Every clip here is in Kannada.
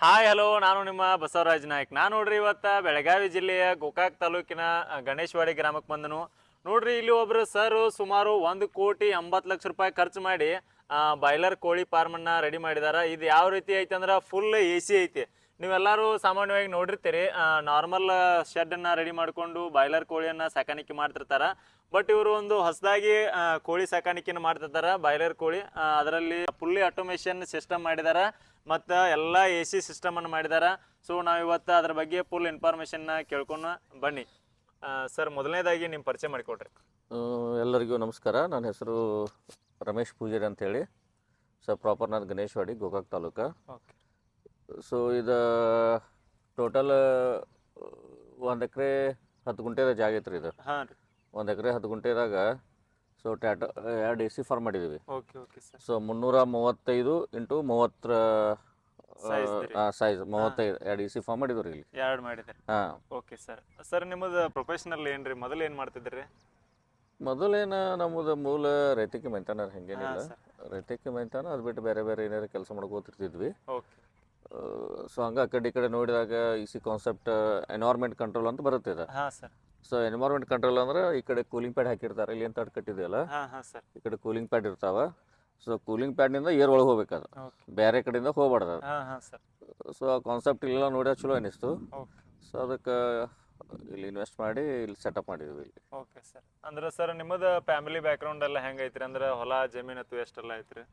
ಹಾಯ್ ಹಲೋ, ನಾನು ನಿಮ್ಮ ಬಸವರಾಜ್ ನಾಯ್ಕ್. ನಾನು ನೋಡ್ರಿ ಇವತ್ತ ಬೆಳಗಾವಿ ಜಿಲ್ಲೆಯ ಗೋಕಾಕ್ ತಾಲೂಕಿನ ಗಣೇಶವಾಡಿ ಗ್ರಾಮಕ್ಕೆ ಬಂದನು. ನೋಡ್ರಿ ಇಲ್ಲಿ ಒಬ್ರು ಸರ್ ಸುಮಾರು 1,80,00,000 ರೂಪಾಯಿ ಖರ್ಚು ಮಾಡಿ ಬಾಯ್ಲರ್ ಕೋಳಿ ಫಾರ್ಮನ್ನ ರೆಡಿ ಮಾಡಿದಾರ. ಇದು ಯಾವ ರೀತಿ ಐತಿ ಅಂದ್ರೆ ಫುಲ್ AC ಐತಿ. ನೀವೆಲ್ಲರೂ ಸಾಮಾನ್ಯವಾಗಿ ನೋಡಿರ್ತೀರಿ, ನಾರ್ಮಲ್ ಶೆಡ್ಡನ್ನು ರೆಡಿ ಮಾಡಿಕೊಂಡು ಬಾಯ್ಲರ್ ಕೋಳಿಯನ್ನು ಸಾಕಾಣಿಕೆ ಮಾಡ್ತಿರ್ತಾರ. ಬಟ್ ಇವರು ಒಂದು ಹೊಸದಾಗಿ ಕೋಳಿ ಸಾಕಾಣಿಕೆಯನ್ನು ಮಾಡ್ತಿರ್ತಾರ, ಬಾಯ್ಲರ್ ಕೋಳಿ. ಅದರಲ್ಲಿ ಫುಲ್ಲಿ ಆಟೋಮೇಷನ್ ಸಿಸ್ಟಮ್ ಮಾಡಿದಾರ ಮತ್ತು ಎಲ್ಲ AC ಸಿಸ್ಟಮನ್ನು ಮಾಡಿದಾರ. ಸೊ ನಾವು ಇವತ್ತು ಅದ್ರ ಬಗ್ಗೆ ಫುಲ್ ಇನ್ಫಾರ್ಮೇಷನ್ನ ಕೇಳ್ಕೊಂಡು ಬನ್ನಿ. ಸರ್, ಮೊದಲನೇದಾಗಿ ನಿಮ್ಮ ಪರಿಚಯ ಮಾಡಿಕೊಡ್ರಿ. ಎಲ್ಲರಿಗೂ ನಮಸ್ಕಾರ. ನನ್ನ ಹೆಸರು ರಮೇಶ್ ಪೂಜಾರಿ ಅಂತೇಳಿ. ಸೊ ಪ್ರಾಪರ್ ನಾನು ಗಣೇಶವಾಡಿ, ಗೋಕಾಕ್ ತಾಲೂಕು. ಓಕೆ. ಸೊ ಇದು ಟೋಟಲ್ 1 ಎಕರೆ 10 ಗುಂಟೆದ ಜಾಗ ಐತ್ರಿ. ಇದು ಹಾಂ ರೀ. 1 ಎಕರೆ 10 ಗುಂಟೆದಾಗ ಸೊ 2 AC ಫಾರ್ಮ್ ಮಾಡಿದ್ದೀವಿ. Okay okay sir. So 335 into 30 size 35 2 AC farm ಮಾಡಿದ್ವಿ ರೀ ಇಲ್ಲಿ. ಎರಡು ಮಾಡಿದ್ರಿ. ಹಾಂ. Okay sir. ಸರ್, ನಿಮ್ಮದು ಪ್ರೊಫೆಷನಲ್ ಏನು ರೀ? ಮೊದಲು ಏನು ಮಾಡ್ತಿದ್ರಿ? ಮೊದಲೇನು ನಮ್ಮದು ಮೂಲ ರೈತಿಕೆ ಮೈತಾನ, ಹೆಂಗೇನಿಲ್ಲ. ಹಾಂ ಸರ್. ರೈತಿಕೆ ಮೈತಾನ ಅದು ಬಿಟ್ಟು ಬೇರೆ ಬೇರೆ ಏನಾರು ಕೆಲಸ ಮಾಡ್ಕೋತಿರ್ತಿದ್ವಿ. ಓಕೆ. ಸೊ ಹಂಗೆ ಆ ಕಡೆ ನೋಡಿದಾಗ EC ಕಾನ್ಸೆಪ್ಟ್ ಎನ್ವೈರ್ಮೆಂಟ್ ಕಂಟ್ರೋಲ್ ಅಂತ ಬರುತ್ತೆ ಇದು. ಹಾಂ ಸರ್. ಸೊ ಎನ್ವೈರ್ಮೆಂಟ್ ಕಂಟ್ರೋಲ್ ಅಂದ್ರೆ ಈ ಕಡೆ ಕೂಲಿಂಗ್ ಪ್ಯಾಡ್ ಹಾಕಿರ್ತಾರೆ, ಇಲ್ಲಿ ಅಂತ ಕಟ್ಟಿದೆಯಲ್ಲ, ಹಾಂ ಹಾಂ ಸರ್. ಈ ಕಡೆ ಕೂಲಿಂಗ್ ಪ್ಯಾಡ್ ಇರ್ತಾವ. ಸೊ ಕೂಲಿಂಗ್ ಪ್ಯಾಡ್ನಿಂದ ಏರ್ ಒಳಗೆ ಹೋಗ್ಬೇಕದು, ಓಕೆ. ಬೇರೆ ಕಡೆಯಿಂದ ಹೋಗ್ಬಾರ್ದು ಅದು. ಹಾಂ ಹಾಂ ಸರ್. ಸೊ ಆ ಕಾನ್ಸೆಪ್ಟ್ ಇಲ್ಲೆಲ್ಲ ನೋಡ್ಯಾಗ ಚಲೋ ಅನ್ನಿಸ್ತು. ಓಕೆ. ಸೊ ಅದಕ್ಕೆ ಇಲ್ಲಿ ಇನ್ವೆಸ್ಟ್ ಮಾಡಿ ಇಲ್ಲಿ ಸೆಟಪ್ ಮಾಡಿದ್ವಿ ಇಲ್ಲಿ. Okay sir. ಅಂದ್ರೆ ಸರ್, ನಿಮ್ಮದು ಫ್ಯಾಮಿಲಿ ಬ್ಯಾಕ್ಗ್ರೌಂಡ್ ಎಲ್ಲ ಹೆಂಗೆ ಐತ್ರಿ? ಅಂದ್ರೆ ಹೊಲ ಜಮೀನು ಅಥವಾ ಎಷ್ಟೆಲ್ಲ ಐತ್ರಿ?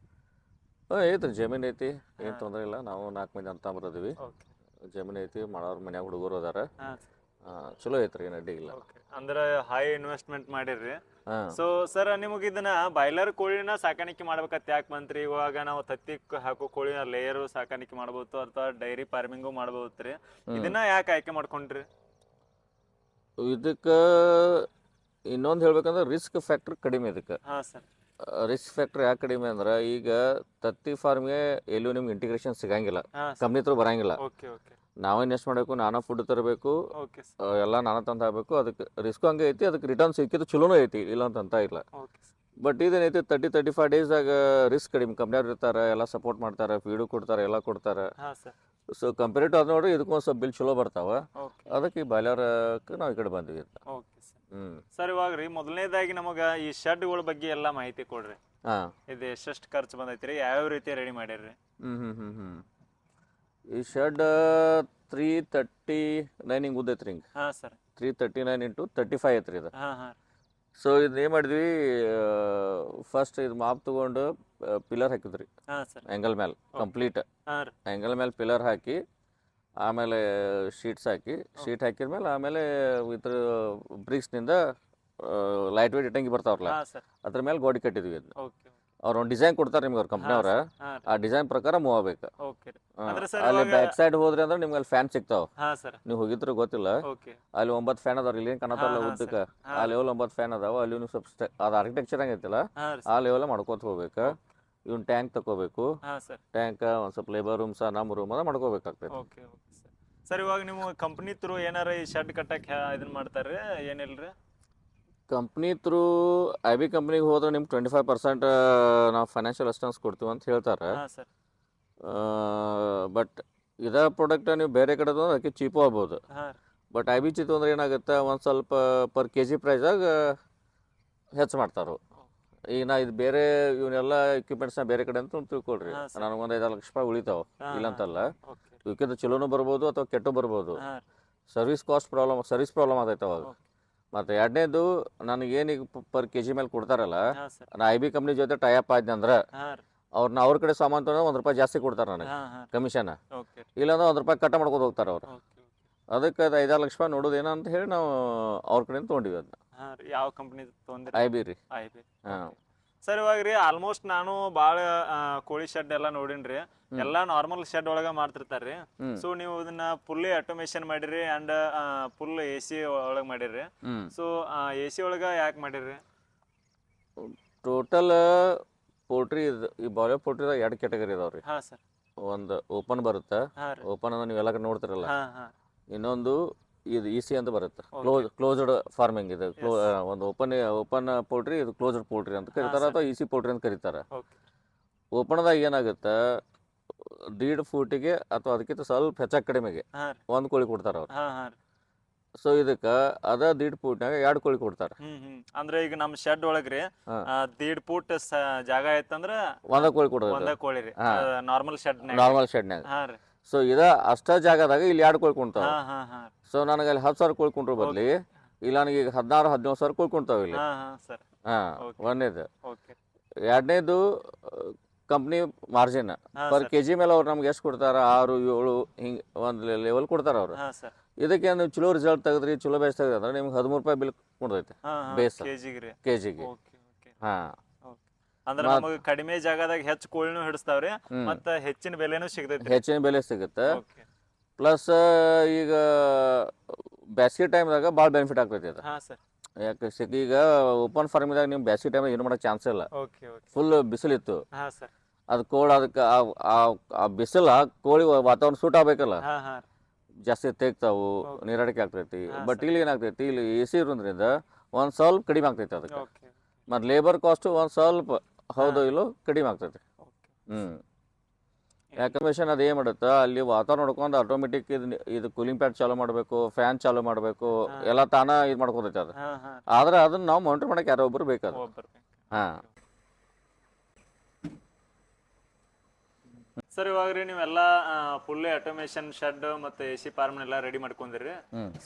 ಹಾಂ ಐತ್ರಿ, ಜಮೀನು ಐತಿ, ಏನು ತೊಂದರೆ ಇಲ್ಲ. ನಾವು 4 ಮಂದಿ ಅಂತ ಬರೋದಿವಿ. ಓಕೆ. ಜಮೀನು ಐತಿ, ಮಾಡೋರು ಮನ್ಯಾಗ ಹುಡುಗರು ಅದಾರ. ಹಾಂ. ಚಲೋ ಐತ್ರಿ, ಏನು ಅಡ್ಡಿ ಇಲ್ಲ. ಓಕೆ. ಅಂದ್ರೆ ಹೈ ಇನ್ವೆಸ್ಟ್ಮೆಂಟ್ ಮಾಡಿರ್ರಿ. ಹಾಂ. ಸೊ ಸರ್, ನಿಮಗೆ ಇದನ್ನ ಬಾಯ್ಲರ್ ಕೋಳಿನ ಸಾಕಾಣಿಕೆ ಮಾಡ್ಬೇಕಂತ ಯಾಕೆ ಬಂತ್ರಿ? ಇವಾಗ ನಾವು ತತ್ತಿ ಹಾಕೋ ಕೋಳಿ ಲೇಯರು ಸಾಕಾಣಿಕೆ ಮಾಡ್ಬೋದು ಅಥವಾ ಡೈರಿ ಫಾರ್ಮಿಂಗು ಮಾಡ್ಬೋದು ರೀ. ಇದನ್ನ ಯಾಕೆ ಆಯ್ಕೆ ಮಾಡ್ಕೊಂಡ್ರಿ? ಇದಕ್ಕೆ ಇನ್ನೊಂದು ಹೇಳ್ಬೇಕಂದ್ರೆ ರಿಸ್ಕ್ ಫ್ಯಾಕ್ಟ್ರ್ ಕಡಿಮೆ. ಇದಕ್ಕೆ ಹಾಂ ಸರ್. ರಿಸ್ಕ್ ಫ್ಯಾಕ್ಟ್ರ್ ಯಾಕೆ ಕಡಿಮೆ ಅಂದ್ರೆ, ಈಗ ತತ್ತಿ ಫಾರ್ಮ್ಗೆ ಎಲ್ಲೂ ನಿಮ್ಗೆ ಇಂಟಿಗ್ರೇಷನ್ ಸಿಗಂಗಿಲ್ಲ, ಹಾಂ ಸರ್. ಕಂಪ್ನಿ ಹತ್ರ ಬರಂಗಿಲ್ಲ. Okay okay. ನಾವೇ ಇನ್ವೆಸ್ಟ್ ಮಾಡಬೇಕು, ನಾನಾ ಫುಡ್ ತರಬೇಕು, ಓಕೆ ಸರ್. ಎಲ್ಲ ನಾನಾ ತಂದು ಹಾಕಬೇಕು. ಅದಕ್ಕೆ ರಿಸ್ಕ್ ಹಂಗೆ ಐತಿ, ಅದಕ್ಕೆ ರಿಟರ್ನ್ ಸಿಕ್ಕಿದ್ದು ಚಲೋನೂ ಐತಿ, ಇಲ್ಲ ಅಂತ ಇಲ್ಲ. Okay sir. ಬಟ್ ಇದೇನೈತಿ 30-35 ಡೇಸ್ದಾಗ ರಿಸ್ಕ್ ಕಡಿಮೆ. ಕಂಪ್ನಿಯವ್ರು ಇರ್ತಾರೆ, ಎಲ್ಲ ಸಪೋರ್ಟ್ ಮಾಡ್ತಾರೆ, ಫೀಡು ಕೊಡ್ತಾರೆ, ಎಲ್ಲ ಕೊಡ್ತಾರೆ. ಹಾಂ ಸರ್. ಸೊ ಕಂಪೇರಿಟ್ ಅದು ನೋಡ್ರಿ, ಇದಕ್ಕೊಂದು ಸ್ವಲ್ಪ ಬಿಲ್ ಚಲೋ ಬರ್ತಾವ. ಓಕೆ. ಅದಕ್ಕೆ ಈ ಬಾಯ್ಲರ್ಕ್ಕೆ ನಾವು ಈ ಕಡೆ ಬಂದ್ವಿ. Okay sir. ಸರ್, ಇವಾಗ ರೀ ಮೊದಲನೇದಾಗಿ ನಮಗೆ ಈ ಶೆಡ್ಗಳ ಬಗ್ಗೆ ಎಲ್ಲ ಮಾಹಿತಿ ಕೊಡ್ರಿ. ಹಾಂ. ಇದು ಎಷ್ಟೆಷ್ಟು ಖರ್ಚು ಬಂದೈತಿ ರೀ? ಯಾವ್ಯಾವ ರೀತಿ ರೆಡಿ ಮಾಡಿರಿ? ಈ ಶೆಡ್ 339 ಹಿಂಗೆ ಉದ್ದೈತ್ರಿ. ಹಿಂಗೆ ಹಾಂ ಸರ್. 339 ಇಂಟು 35 ಐತ್ರಿ ಇದು. ಹಾಂ ಹಾಂ. ಸೊ ಇದು ಏನು ಮಾಡಿದ್ವಿ, ಫಸ್ಟ್ ಇದು ಮಾಪ್ ತೊಗೊಂಡು ಪಿಲ್ಲರ್ ಹಾಕಿದ್ರಿ ಹಾಂ ಸರ್. ಆ್ಯಂಗಲ್ ಮೇಲೆ ಕಂಪ್ಲೀಟ್. ಹಾಂ ರೀ. ಆ್ಯಂಗಲ್ ಮೇಲೆ ಪಿಲ್ಲರ್ ಹಾಕಿ, ಆಮೇಲೆ ಶೀಟ್ಸ್ ಹಾಕಿ, ಶೀಟ್ ಹಾಕಿದ್ಮೇಲೆ ಆಮೇಲೆ ಇದ್ರ ಬ್ರಿಕ್ಸ್ನಿಂದ ಲೈಟ್ ವೇಟ್ ಇಟ್ಟಂಗಿ ಬರ್ತಾವ್ರಲ್ಲ, ಹಾಂ ಸರ್. ಅದ್ರ ಮೇಲೆ ಗೋಡಿ ಕಟ್ಟಿದ್ವಿ ಅದನ್ನ. ಓಕೆ. ಅವ್ರು ಒಂದು ಡಿಸೈನ್ ಕೊಡ್ತಾರೆ ನಿಮ್ಗೆ, ಅವ್ರ ಕಂಪ್ನಿಯವ್ರ. ಹಾಂ ಆ ಡಿಸೈನ್ ಪ್ರಕಾರ ಮೂವ್ ಆಗ್ಬೇಕು. ಓಕೆ ರೀ. ಅಂದ್ರೆ ಸರ್ ಅಲ್ಲಿ ಬ್ಯಾಕ್ ಸೈಡ್ ಹೋದ್ರಿ ಅಂದ್ರೆ ನಿಮ್ಗೆ ಅಲ್ಲಿ ಫ್ಯಾನ್ ಸಿಗ್ತಾವ. ಹಾಂ ಸರ್. ನೀವು ಹೋಗಿದ್ರು ಗೊತ್ತಿಲ್ಲ, ಓಕೆ. ಅಲ್ಲಿ 9 ಫ್ಯಾನ್ ಅದಾವ್ರಿ. ಇಲ್ಲಿ ಏನು ಕಾಣತ್ತಲ್ಲ ಉದ್ದಕ್ಕೆ, ಆ ಲೆವೆಲ್ 9 ಫ್ಯಾನ್ ಅದಾವ. ಅಲ್ಲಿ ನೀವು ಸ್ವಲ್ಪ ಅದು ಆರ್ಕಿಟೆಕ್ಚರ್ ಹಂಗೈತಿಲ್ಲ, ಹಾಂ ರೀ. ಆ ಲೆವೆಲ್ ಮಾಡ್ಕೋತ ಹೋಗ್ಬೇಕು. ಇವನ್ ಟ್ಯಾಂಕ್ ತಗೋಬೇಕು. ಹಾಂ ಸರ್. ಟ್ಯಾಂಕ್ ಒಂದು ಸ್ವಲ್ಪ ಲೇಬರ್ ರೂಮ್ಸ, ನಮ್ಮ ರೂಮ್ ಅದ ಮಾಡ್ಕೋಬೇಕಾಗ್ತದೆ. Okay okay sir. ಸರ್, ಇವಾಗ ನೀವು ಕಂಪ್ನಿ ತ್ರೂ ಏನಾರ ಈ ಶೆಡ್ ಕಟ್ಟಕ್ಕೆ ಇದನ್ನ ಮಾಡ್ತಾರೆ ಏನಿಲ್ರಿ? ಕಂಪ್ನಿ ತ್ರೂ IB ಕಂಪ್ನಿಗೆ ಹೋದ್ರೆ ನಿಮ್ಗೆ 25% ನಾವು ಫೈನಾನ್ಷಿಯಲ್ ಅಸಿಸ್ಟೆನ್ಸ್ ಕೊಡ್ತೀವಿ ಅಂತ ಹೇಳ್ತಾರೆ. ಹಾಂ ಸರ್. ಬಟ್ ಇದೇ ಪ್ರಾಡಕ್ಟ್ ನೀವು ಬೇರೆ ಕಡೆ ತೊಗೊಂಡ್ರೆ ಅದಕ್ಕೆ ಚೀಪು ಆಗ್ಬೋದು. ಹಾಂ. ಬಟ್ IB ಚೀತು ಅಂದ್ರೆ ಏನಾಗುತ್ತೆ, ಒಂದು ಸ್ವಲ್ಪ ಪರ್ kg ಪ್ರೈಸಾಗ ಹೆಚ್ಚು ಮಾಡ್ತಾರೆ. ಈಗ ನಾ ಇದು ಬೇರೆ ಇವನ್ನೆಲ್ಲ ಎಕ್ವಿಪ್ಮೆಂಟ್ಸ್ನ ಬೇರೆ ಕಡೆ ಅಂತ ತಿಳ್ಕೊಳ್ರಿ, ನನಗೆ ಒಂದು 5-6 ಲಕ್ಷ ರೂಪಾಯಿ ಉಳಿತಾವೆ, ಇಲ್ಲಂತಲ್ಲ. ಓಕೆ. ಇವಕ್ಕಿಂತ ಚಲೋನು ಬರ್ಬೋದು ಅಥವಾ ಕೆಟ್ಟು ಬರ್ಬೋದು. ಹಾಂ. ಸರ್ವಿಸ್ ಪ್ರಾಬ್ಲಮ್ ಆಗೈತೆ ಅವಾಗ. ಮತ್ತು ಎರಡನೇದು, ನನಗೇನು ಈಗ ಪರ್ kg ಮೇಲೆ ಕೊಡ್ತಾರಲ್ಲ, ಹಾಂ ಸರ್. ನಾ IB ಕಂಪ್ನಿ ಜೊತೆ ಟೈಅಪ್ ಆದ್ನಿ ಅಂದ್ರೆ ಹಾಂ ರೀ. ಅವ್ರ ಕಡೆ ಸಾಮಾನು ತೊಗೊಂಡ್ರೆ 1 ರೂಪಾಯಿ ಜಾಸ್ತಿ ಕೊಡ್ತಾರೆ ನನಗೆ ಹಾಂ ಹಾಂ. ಕಮಿಷನ್. ಓಕೆ. ಇಲ್ಲಾಂದ್ರೆ 1 ರೂಪಾಯಿ ಕಟ್ಟ ಮಾಡ್ಕೊಂಡು ಹೋಗ್ತಾರೆ ಅವ್ರು. Okay okay. ಅದಕ್ಕೆ ಅದು 5-6 ಲಕ್ಷ ರೂಪಾಯಿ ನೋಡೋದೇನೋ ಅಂತ ಹೇಳಿ ನಾವು ಅವ್ರ ಕಡೆಯಿಂದ ತೊಗೊಂಡಿವಿ ಅದನ್ನ. ಹಾಂ ರೀ. ಯಾವ ಕಂಪ್ನಿ ತೊಗೊಂಡ್ರಿ? IB ರೀ. IB. ಹಾಂ. ಸರ್, ಇವಾಗ ರೀ ಆಲ್ಮೋಸ್ಟ್ ನಾನು ಭಾಳ ಕೋಳಿ ಶೆಡ್ ಎಲ್ಲ ನೋಡಿನ್ರಿ. ಎಲ್ಲ ನಾರ್ಮಲ್ ಶೆಡ್ ಒಳಗೆ ಮಾಡ್ತಿರ್ತಾರ್ರಿ. ಸೊ ನೀವು ಇದನ್ನ ಫುಲ್ಲಿ ಆಟೋಮೇಷನ್ ಮಾಡಿರಿ ಆ್ಯಂಡ್ ಫುಲ್ AC ಒಳಗೆ ಮಾಡಿರಿ. ಸೊ AC ಒಳಗೆ ಯಾಕೆ ಮಾಡಿರಿ? ಟೋಟಲ್ ಪೋಲ್ಟ್ರಿ ಈ ಬಾಯ್ಲರ್ ಪೋಲ್ಟ್ರಿದಾಗ 2 ಕ್ಯಾಟಗರಿ ಇದಾವ್ರಿ. ಹಾಂ ಸರ್. ಒಂದು ಓಪನ್ ಬರುತ್ತೆ, ಹಾಂ ರೀ. ಓಪನ್ ಅಂದ್ರೆ ನೀವೆಲ್ಲ ಕಡೆ ನೋಡ್ತಿರಲ್ಲ. ಹಾಂ ಹಾಂ. ಇನ್ನೊಂದು ಇದು EC ಅಂತ ಬರುತ್ತೆ, ಕ್ಲೋಸ್ಡ್ ಫಾರ್ಮಿಂಗ್. ಇದು ಒಂದು ಓಪನ್ ಪೋಲ್ಟ್ರಿ, ಇದು ಕ್ಲೋಸ್ಡ್ ಪೋಲ್ಟ್ರಿ ಅಂತ ಕರೀತಾರೆ, ಅಥವಾ EC ಪೋಲ್ಟ್ರಿ ಅಂತ ಕರೀತಾರೆ. ಓಕೆ. ಓಪನ್ದಾಗ ಏನಾಗುತ್ತೆ, 1.5 ಫೂಟಿಗೆ ಅಥವಾ ಅದಕ್ಕಿಂತ ಸ್ವಲ್ಪ ಹೆಚ್ಚಾಗಿ ಕಡಿಮೆಗೆ ಹಾ ರೀ ಒಂದು ಕೋಳಿ ಕೊಡ್ತಾರೆ ಅವ್ರು. ಹಾ ಹಾ ರೀ ಸೊ ಇದಕ್ಕೆ ಅದ 1.5 ಫೂಟ್ನಾಗ 2 ಕೋಳಿ ಕೊಡ್ತಾರೆ. ಅಂದ್ರೆ ಈಗ ನಮ್ಮ ಶೆಡ್ ಒಳಗ್ರಿ ಹಾ. 1.5 ಫೂಟ್ ಜಾಗ ಐತಂದ್ರ ಒಂದ ಕೋಳಿ ಕೊಡೋದು ಒಂದ ಕೋಳಿ ರೀ ಹಾ. ನಾರ್ಮಲ್ ಶೆಡ್ ನಾರ್ಮಲ್ ಶೆಡ್ನಾಗ. ಹಾ ರೀ ಸೊ ಅಷ್ಟ ಜಾಗದಾಗ ಇಲ್ಲಿ 2 ಕೋಳಿ ಕುಂತಾವ. ಹಾ ಹಾ ಹಾ ಸೊ ನನಗೆ ಅಲ್ಲಿ 10,000 ಕೋಳಿ ಕುಂಡ್ರು ಬದ್ಲಿ ಇಲ್ಲ ನನಗೆ ಈಗ 16,000-17,000 ಕೋಳಿ ಕುಂತಾವ ಇಲ್ಲಿ. ಹಾ ಹಾ ಸರ್ ಹಾಂ, ಓಕೆ ಒಂದನೇದು. ಓಕೆ ಎರಡನೇದು ಕಂಪ್ನಿ ಮಾರ್ಜಿನ್ ಹಾ ಪರ್ ಸರ್ ಕೆ ಜಿ ಮೇಲೆ ಅವ್ರು ನಮ್ಗೆ ಎಷ್ಟು ಕೊಡ್ತಾರೆ, 6, 7 ಹಿಂಗೆ ಒಂದು ಲೆವೆಲ್ ಕೊಡ್ತಾರೆ ಅವರು. ಹಾ ಸರ್ ಇದಕ್ಕೆ ನೀವು ಚಲೋ ರಿಸಲ್ಟ್ ತೆಗೆದ್ರಿ, ಚಲೋ ಬೇಸ್ ತೆಗೆದ್ರೆ ಅಂದ್ರೆ ನಿಮ್ಗೆ 13 ರೂಪಾಯಿ ಬಿಲ್ ಕೊಡ್ತೈತೆ ಹಾ ಹಾ ಬೇಸ್ ಕೆಜಿಗೆ ರೀ ಕೆ ಜಿಗೆ. ಓಕೆ ಓಕೆ ಹಾಂ, ಓಕೆ ಅಂದ್ರೆ ನಮಗೆ ಕಡಿಮೆ ಜಾಗದಾಗ ಹೆಚ್ಚು ಕೋಳಿನೂ ಹಿಡಿಸ್ತಾವ್ರಿ ಮತ್ತೆ ಹೆಚ್ಚಿನ ಬೆಲೆನೂ ಸಿಗ್ತೈತಿ ಹೆಚ್ಚಿನ ಬೆಲೆ ಸಿಗುತ್ತೆ. ಓಕೆ ಪ್ಲಸ್ ಈಗ ಬ್ಯಾಸಿಗೆ ಟೈಮ್ದಾಗ ಭಾಳ ಬೆನಿಫಿಟ್ ಆಗ್ತೈತಿ ಅದು. ಹಾ ಸರ್ ಯಾಕೆ ಈಗ ಓಪನ್ ಫಾರ್ಮಿದಾಗ ನೀವು ಬ್ಯಾಸಿಗೆ ಟೈಮ್ದಾಗ ಏನು ಮಾಡೋಕ್ಕೆ ಚಾನ್ಸ್ ಇಲ್ಲ. ಓಕೆ ಓಕೆ ಫುಲ್ ಬಿಸಿಲಿತ್ತು, ಹಾ ಸರ್ ಅದು ಕೋಲ್ಡ್, ಅದಕ್ಕೆ ಆ ಬಿಸಿಲ ಕೋಳಿ ವಾತಾವರಣ ಸೂಟ್ ಆಗಬೇಕಲ್ಲ, ಹಾ ಹಾ ಜಾಸ್ತಿ ತೆಗ್ತಾವು, ನೀರಾಡಿಕೆ ಆಗ್ತೈತಿ. ಬಟ್ ಇಲ್ಲಿ ಏನಾಗ್ತೈತಿ, ಇಲ್ಲಿ ಎ ಸಿ ಇರೋದ್ರಿಂದ ಒಂದು ಸ್ವಲ್ಪ ಕಡಿಮೆ ಆಗ್ತೈತಿ ಅದಕ್ಕೆ. ಓಕೆ ಮತ್ತು ಲೇಬರ್ ಕಾಸ್ಟು ಒಂದು ಸ್ವಲ್ಪ ಹೌದು ಇಲ್ಲೋ ಕಡಿಮೆ ಆಗ್ತೈತಿ. ಓಕೆ ಯಾಕಂದ್ರೆ ಮೆಷಿನ್ ಅದು ಏನು ಮಾಡುತ್ತೆ, ಅಲ್ಲಿ ವಾತಾವರಣ ನೋಡ್ಕೊಂಡು ಆಟೋಮೆಟಿಕ್ ಇದು ಕೂಲಿಂಗ್ ಪ್ಯಾಡ್ ಚಾಲೂ ಮಾಡಬೇಕು, ಫ್ಯಾನ್ ಚಾಲೂ ಮಾಡಬೇಕು, ಎಲ್ಲ ತಾನ ಇದು ಮಾಡ್ಕೊತೈತಿ ಅದು. ಹಾ ಹಾ ಆದ್ರೆ ಅದನ್ನ ನಾವು ಮಾನಿಟರ್ ಮಾಡಕ್ಕೆ ಯಾರೋ ಒಬ್ರು ಬೇಕದು. ಒಬ್ಬರು ಹಾಂ. ಸರ್ ಇವಾಗ ರೀ ನೀವೆಲ್ಲ ಫುಲ್ಲಿ ಆಟೋಮೇಷನ್ ಶೆಡ್ ಮತ್ತೆ ಎ ಸಿ ಫಾರ್ಮ್ನೆಲ್ಲ ರೆಡಿ ಮಾಡ್ಕೊಂಡಿರಿ.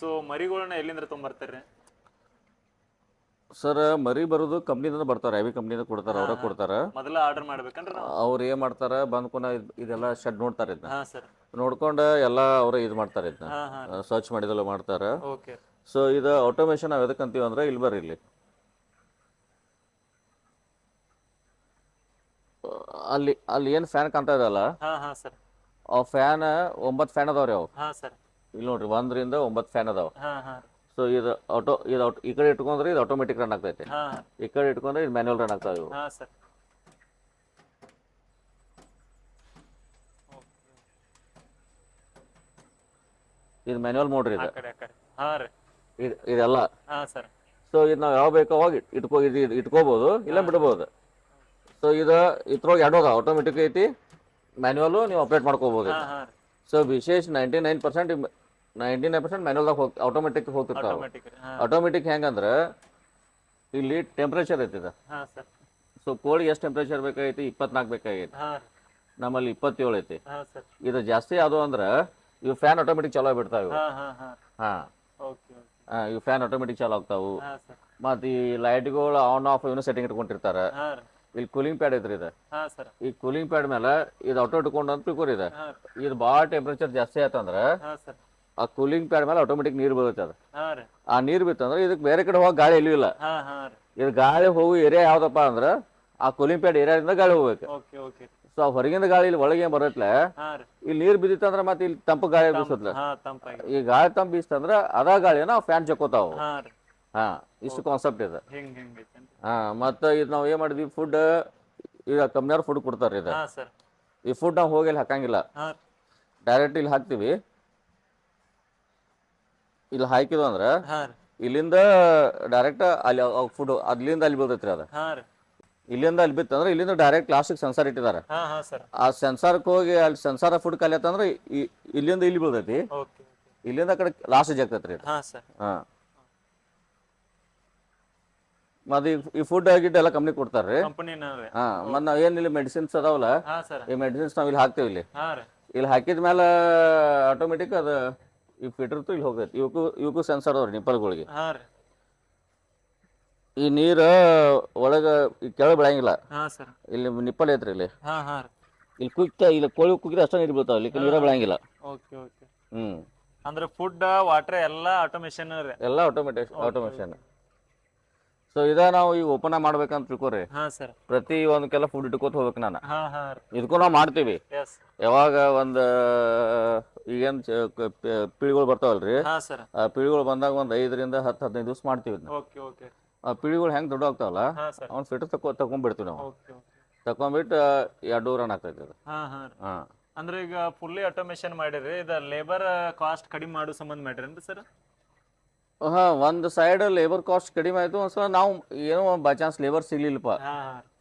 ಸೊ ಮರಿಗಳನ್ನ ಎಲ್ಲಿಂದ ತೊಗೊಂಬರ್ತೀರಿ? ಸರ್ ಮರಿ ಬರೋದು ಕಂಪ್ನಿದಿಂದ ಬರ್ತಾರೆ, ಹೆವಿ ಕಂಪ್ನಿಯಿಂದ ಕೊಡ್ತಾರೆ, ಅವ್ರ ಕೊಡ್ತಾರೆ. ಮೊದಲ ಆರ್ಡರ್ ಮಾಡ್ಬೇಕಂದ್ರೆ ನಾವು? ಅವ್ರು ಏನು ಮಾಡ್ತಾರೆ, ಬಂದ್ಕೊಂಡು ಇದೆಲ್ಲ ಶೆಡ್ ನೋಡ್ತಾರೆ, ಇದನ್ನ ಹಾ ಸರ್ ನೋಡ್ಕೊಂಡು ಎಲ್ಲ ಅವರೇ ಇದು ಮಾಡ್ತಾರೆ, ಇದನ್ನ ಹಾ ಹಾ ಸರ್ಚ್ ಮಾಡಿದೆಲ್ಲ ಮಾಡ್ತಾರೆ. ಓಕೆ ಸೊ ಇದು ಆಟೋಮೇಷನ್ ನಾವು ಎದಕ್ಕೆ ಅಂತೀವಿ ಅಂದ್ರೆ, ಇಲ್ಲಿ ಬರ್ರಿ, ಇಲ್ಲಿ ಅಲ್ಲಿ ಏನು ಫ್ಯಾನ್ ಕಾಣ್ತಾ ಇದಲ್ಲ, ಹಾ ಹಾ ಸರ್ ಆ ಫ್ಯಾನ್ 9 ಫ್ಯಾನ್ ಅದಾವ್ರಿ ಅವು. ಹಾ ಸರ್ ಇಲ್ಲಿ ನೋಡ್ರಿ 1ರಿಂದ 9 ಫ್ಯಾನ್ ಅದಾವ. ಹಾ ಹಾ ಸೊ ಇದು ಈ ಕಡೆ ಇಟ್ಕೊಂಡ್ರೆ ಇದು ಆಟೋಮೆಟಿಕ್ ರನ್ ಆಗ್ತೈತೆ, ಹಾ ಈ ಕಡೆ ಇಟ್ಕೊಂಡ್ರೆ ಇದು ಮ್ಯಾನ್ಯುವಲ್ ರನ್ ಆಗ್ತಾವೆ ಇವು. ಹಾ ಸರ್ ಇದು ಮ್ಯಾನ್ಯುವಲ್ ಮೋಡ್ರಿ ಆ ಇದು. ಕಡೆ ಆ ಕಡೆ ಹಾ ರೀ ಇದೆಲ್ಲ. ಹಾ ಸರ್ ಸೊ ಇದು ನಾವು ಯಾವ ಬೇಕೋ ಅವಾಗ ಇಟ್ಕೋಬೋದು, ಇಲ್ಲ ಬಿಡ್ಬೋದು. ಸೊ ಇದ್ರೊಳಗೆ ಎರಡು ಅದಾವ, ಆಟೋಮೆಟಿಕ್ ಐತಿ, ಮ್ಯಾನ್ಯುವಲ್ ನೀವು ಆಪ್ರೇಟ್ ಮಾಡ್ಕೋಬೋದು. ಹಾ ಹಾ ಸೊ ವಿಶೇಷ 99% ಮ್ಯಾನ್ಯುವಲ್ದಾಗ ಆಟೋಮೆಟಿಕ್ ಹೋಗ್ತಿರ್ತಾವೆ. ಆಟೋಮೆಟಿಕ್ ಹಾ ಆಟೋಮೆಟಿಕ್ ಹೆಂಗಂದ್ರೆ ಇಲ್ಲಿ ಟೆಂಪ್ರೇಚರ್ ಐತಿ ಇದು. ಹಾ ಸರ್ ಸೊ ಕೋಳಿಗೆ ಎಷ್ಟು ಟೆಂಪ್ರೇಚರ್ ಬೇಕಾಗೈತಿ, 24 ಬೇಕಾಗೈತಿ, ಹಾ ನಮ್ಮಲ್ಲಿ 27 ಐತಿ. ಹಾ ಸರ್ ಇದು ಜಾಸ್ತಿ ಅದು ಅಂದ್ರೆ ಇವು ಫ್ಯಾನ್ ಆಟೋಮೆಟಿಕ್ ಚಾಲೂ ಆಗ್ಬಿಡ್ತಾವೆ ಇವು. ಹಾ ಹಾ ಹಾ ಹಾಂ, ಓಕೆ ಓಕೆ ಇವು ಫ್ಯಾನ್ ಆಟೋಮೆಟಿಕ್ ಚಾಲು ಆಗ್ತಾವು. ಹಾ ಸರ್ ಮತ್ತು ಈ ಲೈಟ್ಗಳು ಆನ್ ಆಫ್ ಇವನು ಸೆಟ್ಟಿಂಗ್ ಇಟ್ಕೊಂಡಿರ್ತಾರೆ. ಹಾ ರೀ ಇಲ್ಲಿ ಕೂಲಿಂಗ್ ಪ್ಯಾಡ್ ಐತ್ರಿ ಇದು. ಹಾ ಸರ್ ಈ ಕೂಲಿಂಗ್ ಪ್ಯಾಡ್ ಮೇಲೆ ಇದು ಆಟೋ ಇಟ್ಕೊಂಡು ಅಂತ ತಿಳ್ಕೊರಿ ಇದು. ಹಾ ಇದು ಭಾಳ ಟೆಂಪ್ರೇಚರ್ ಜಾಸ್ತಿ ಆಯ್ತಂದ್ರೆ ಹಾ ಸರ್ ಆ ಕೂಲಿಂಗ್ ಪ್ಯಾಡ್ ಮೇಲೆ ಆಟೋಮೆಟಿಕ್ ನೀರು ಬೀಳುತ್ತೆ ಅದು. ಹಾ ರೀ ಆ ನೀರು ಬಿತ್ತಂದ್ರೆ ಇದಕ್ಕೆ ಬೇರೆ ಕಡೆ ಹೋಗಿ ಗಾಳಿ ಎಲ್ಲಿಲ್ಲ. ಹಾ ಹಾ ರೀ ಇದು ಗಾಳಿ ಹೋಗು ಏರಿಯಾ ಯಾವ್ದಪ್ಪ ಅಂದ್ರೆ ಆ ಕೂಲಿಂಗ್ ಪ್ಯಾಡ್ ಏರಿಯಾದಿಂದ ಗಾಳಿ ಹೋಗ್ಬೇಕು. ಓಕೆ ಓಕೆ ಸೊ ಹೊರಗಿಂದ ಗಾಳಿ ಇಲ್ಲಿ ಒಳಗೆ ಬರತ್ಲೆ, ಹಾ ರೀ ಇಲ್ಲಿ ನೀರು ಬಿದ್ದಿತ್ತಂದ್ರೆ ಮತ್ತೆ ಇಲ್ಲಿ ತಂಪು ಗಾಳಿ ಬೀಸತ್ಲೆ. ಹಾ ತಂಪಾಗಿ ಈ ಗಾಳಿ ತಂಪು ಬೀಸ್ತಂದ್ರೆ ಅದ ಗಾಳಿನ ಫ್ಯಾನ್ ಚಕ್ಕೋತಾವು. ಹಾ ರೀ ಹಾಂ, ಇಷ್ಟು ಕಾನ್ಸೆಪ್ಟ್ ಇದೆ. ಹೆಂಗ್ ಐತೇನ್ರಿ? ಹಾಂ, ಮತ್ತು ಇದು ನಾವು ಏನು ಮಾಡಿದ್ವಿ, ಫುಡ್ ಈಗ ಕಂಪ್ನಿಯವ್ರು ಫುಡ್ ಕೊಡ್ತಾರೆ ಇದು. ಹಾ ಸರ್ ಈ ಫುಡ್ ನಾವು ಹೋಗಿ ಇಲ್ಲಿ ಹಾಕಂಗಿಲ್ಲ, ಹಾ ಡೈರೆಕ್ಟ್ ಇಲ್ಲಿ ಹಾಕ್ತೀವಿ. ಇಲ್ಲಿ ಹಾಕಿದ್ವು ಅಂದ್ರೆ ಹಾ ರೀ ಇಲ್ಲಿಂದ ಡೈರೆಕ್ಟ್ ಅಲ್ಲಿ ಫುಡ್ ಅಲ್ಲಿಂದ ಅಲ್ಲಿ ಬೀಳ್ತೈತ್ರಿ ಅದು. ಹಾ ರೀ ಇಲ್ಲಿಂದ ಅಲ್ಲಿ ಬಿತ್ತಂದ್ರೆ ಇಲ್ಲಿಂದ ಡೈರೆಕ್ಟ್ ಲಾಸ್ಟಿಗೆ ಸೆನ್ಸರ್ ಇಟ್ಟಿದ್ದಾರೆ. ಹಾ ಹಾ ಸರ್ ಆ ಸೆನ್ಸರ್ಗೆ ಹೋಗಿ ಅಲ್ಲಿ ಸೆನ್ಸರ್ ಫುಡ್ ಖಾಲಿ ಆತಂದ್ರೆ ಇಲ್ಲಿಂದ ಇಲ್ಲಿ ಬೀಳ್ತೈತಿ, ಓಕೆ ಇಲ್ಲಿಂದ ಆ ಕಡೆ ಲಾಸ್ಟ್ ಜಾಗ್ತೈತ್ರಿ ಇದು. ಹಾ ಸರ್ ಹಾಂ, ಮತ್ತು ಈ ಫುಡ್ ಗಿಡ್ ಎಲ್ಲ ಕಂಪ್ನಿ ಕೊಡ್ತಾರೆ. ಕಂಪನಿನ ರೀ ಹಾಂ, ಮತ್ತು ನಾವು ಏನು ಇಲ್ಲಿ ಮೆಡಿಸಿನ್ಸ್ ಅದಾವಲ್ಲ, ಹಾ ಸರ್ ಈ ಮೆಡಿಸಿನ್ಸ್ ನಾವು ಇಲ್ಲಿ ಹಾಕ್ತೇವೆ. ಹಾ ರೀ ಇಲ್ಲಿ ಹಾಕಿದ ಮೇಲೆ ಆಟೋಮೆಟಿಕ್ ಅದು ಈ ಫಿಟ್ರತ್ತು ಇಲ್ಲಿ ಹೋಗೈತಿ. ಇವಕ್ಕೂ ಸೆನ್ಸರ್ ಅದಾವ್ರಿ ನಿಪ್ಪಲ್ಗಳಿಗೆ. ಹಾ ರೀ ಈ ನೀರು ಒಳಗೆ ಕೆಳಗೆ ಬೆಳಂಗಿಲ್ಲ, ಹಾ ಸರ್ ಇಲ್ಲಿ ನಿಪ್ಪಲ್ ಐತ್ರಿ ಇಲ್ಲಿ. ಹಾ ಹಾ ರೀ ಇಲ್ಲಿ ಕೋಳಿ ಕುಗ್ಗಿದ್ರೆ ಅಷ್ಟೇ ನೀರು ಬೀಳ್ತಾವೆ, ಇಲ್ಲಿ ನೀರೇ ಬೆಳಂಗಿಲ್ಲ. ಓಕೆ ಓಕೆ ಹ್ಞೂ, ಅಂದ್ರೆ ಫುಡ್ ವಾಟರ್ ಎಲ್ಲ ಆಟೋಮೇಷನ್ ರೀ ಎಲ್ಲ ಆಟೋಮೇಷನ್. ಸೊ ನಾವು ಈಗ ಓಪನ್ ಮಾಡ್ಬೇಕಂತ ತಿಳ್ಕೊರಿ, ಹಾ ಸರ್ ಪ್ರತಿ ಒಂದಕ್ಕೆಲ್ಲ ಫುಡ್ ಇಟ್ಕೋತ ಹೋಗ್ಬೇಕು ನಾನು. ಹಾ ಹಾ ರೀ ಇದಕ್ಕೂ ನಾವು ಮಾಡ್ತೀವಿ. ಎಸ್ ಯಾವಾಗ ಒಂದು ಈಗೇನು ಪಿಳಿಗಳು ಬರ್ತಾವಲ್ರಿ, ಹಾ ಸರ್ ಆ ಪಿಳಿಗಳು ಬಂದಾಗ ಒಂದು 5ರಿಂದ 10-15 ದಿವಸ ಮಾಡ್ತೀವಿ ಇದನ್ನ. ಓಕೆ ಓಕೆ ಆ ಪಿಳಿಗಳು ಹೆಂಗೆ ದೊಡ್ಡ ಆಗ್ತಾವಲ್ಲ, ಹಾ ಸರ್ ಅವ್ನು ಫಿಟ್ರ್ ತಗೊಂಡ್ಬಿಡ್ತೀವಿ ನಾವು. ಓಕೆ ಓಕೆ ತಗೊಂಡ್ಬಿಟ್ಟು 2 ರನ್ ಆಗ್ತೈತೆ ಅದು. ಹಾ ಹಾ ರೀ ಹಾಂ, ಅಂದ್ರೆ ಈಗ ಫುಲ್ಲಿ ಆಟೋಮೇಷನ್ ಮಾಡಿರಿ, ಇದು ಲೇಬರ್ ಕಾಸ್ಟ್ ಕಡಿಮೆ ಮಾಡೋ ಸಂಬಂಧ ಮಾಡ್ರಿ ಸರ್? ಹಾಂ, ಒಂದು ಸೈಡ್ ಲೇಬರ್ ಕಾಸ್ಟ್ ಕಡಿಮೆ ಆಯಿತು. ಒಂದು ಸಲ ನಾವು ಏನೋ ಬೈ ಚಾನ್ಸ್ ಲೇಬರ್ ಸಿಗ್ಲಿಲ್ಲಪ್ಪ, ಹಾ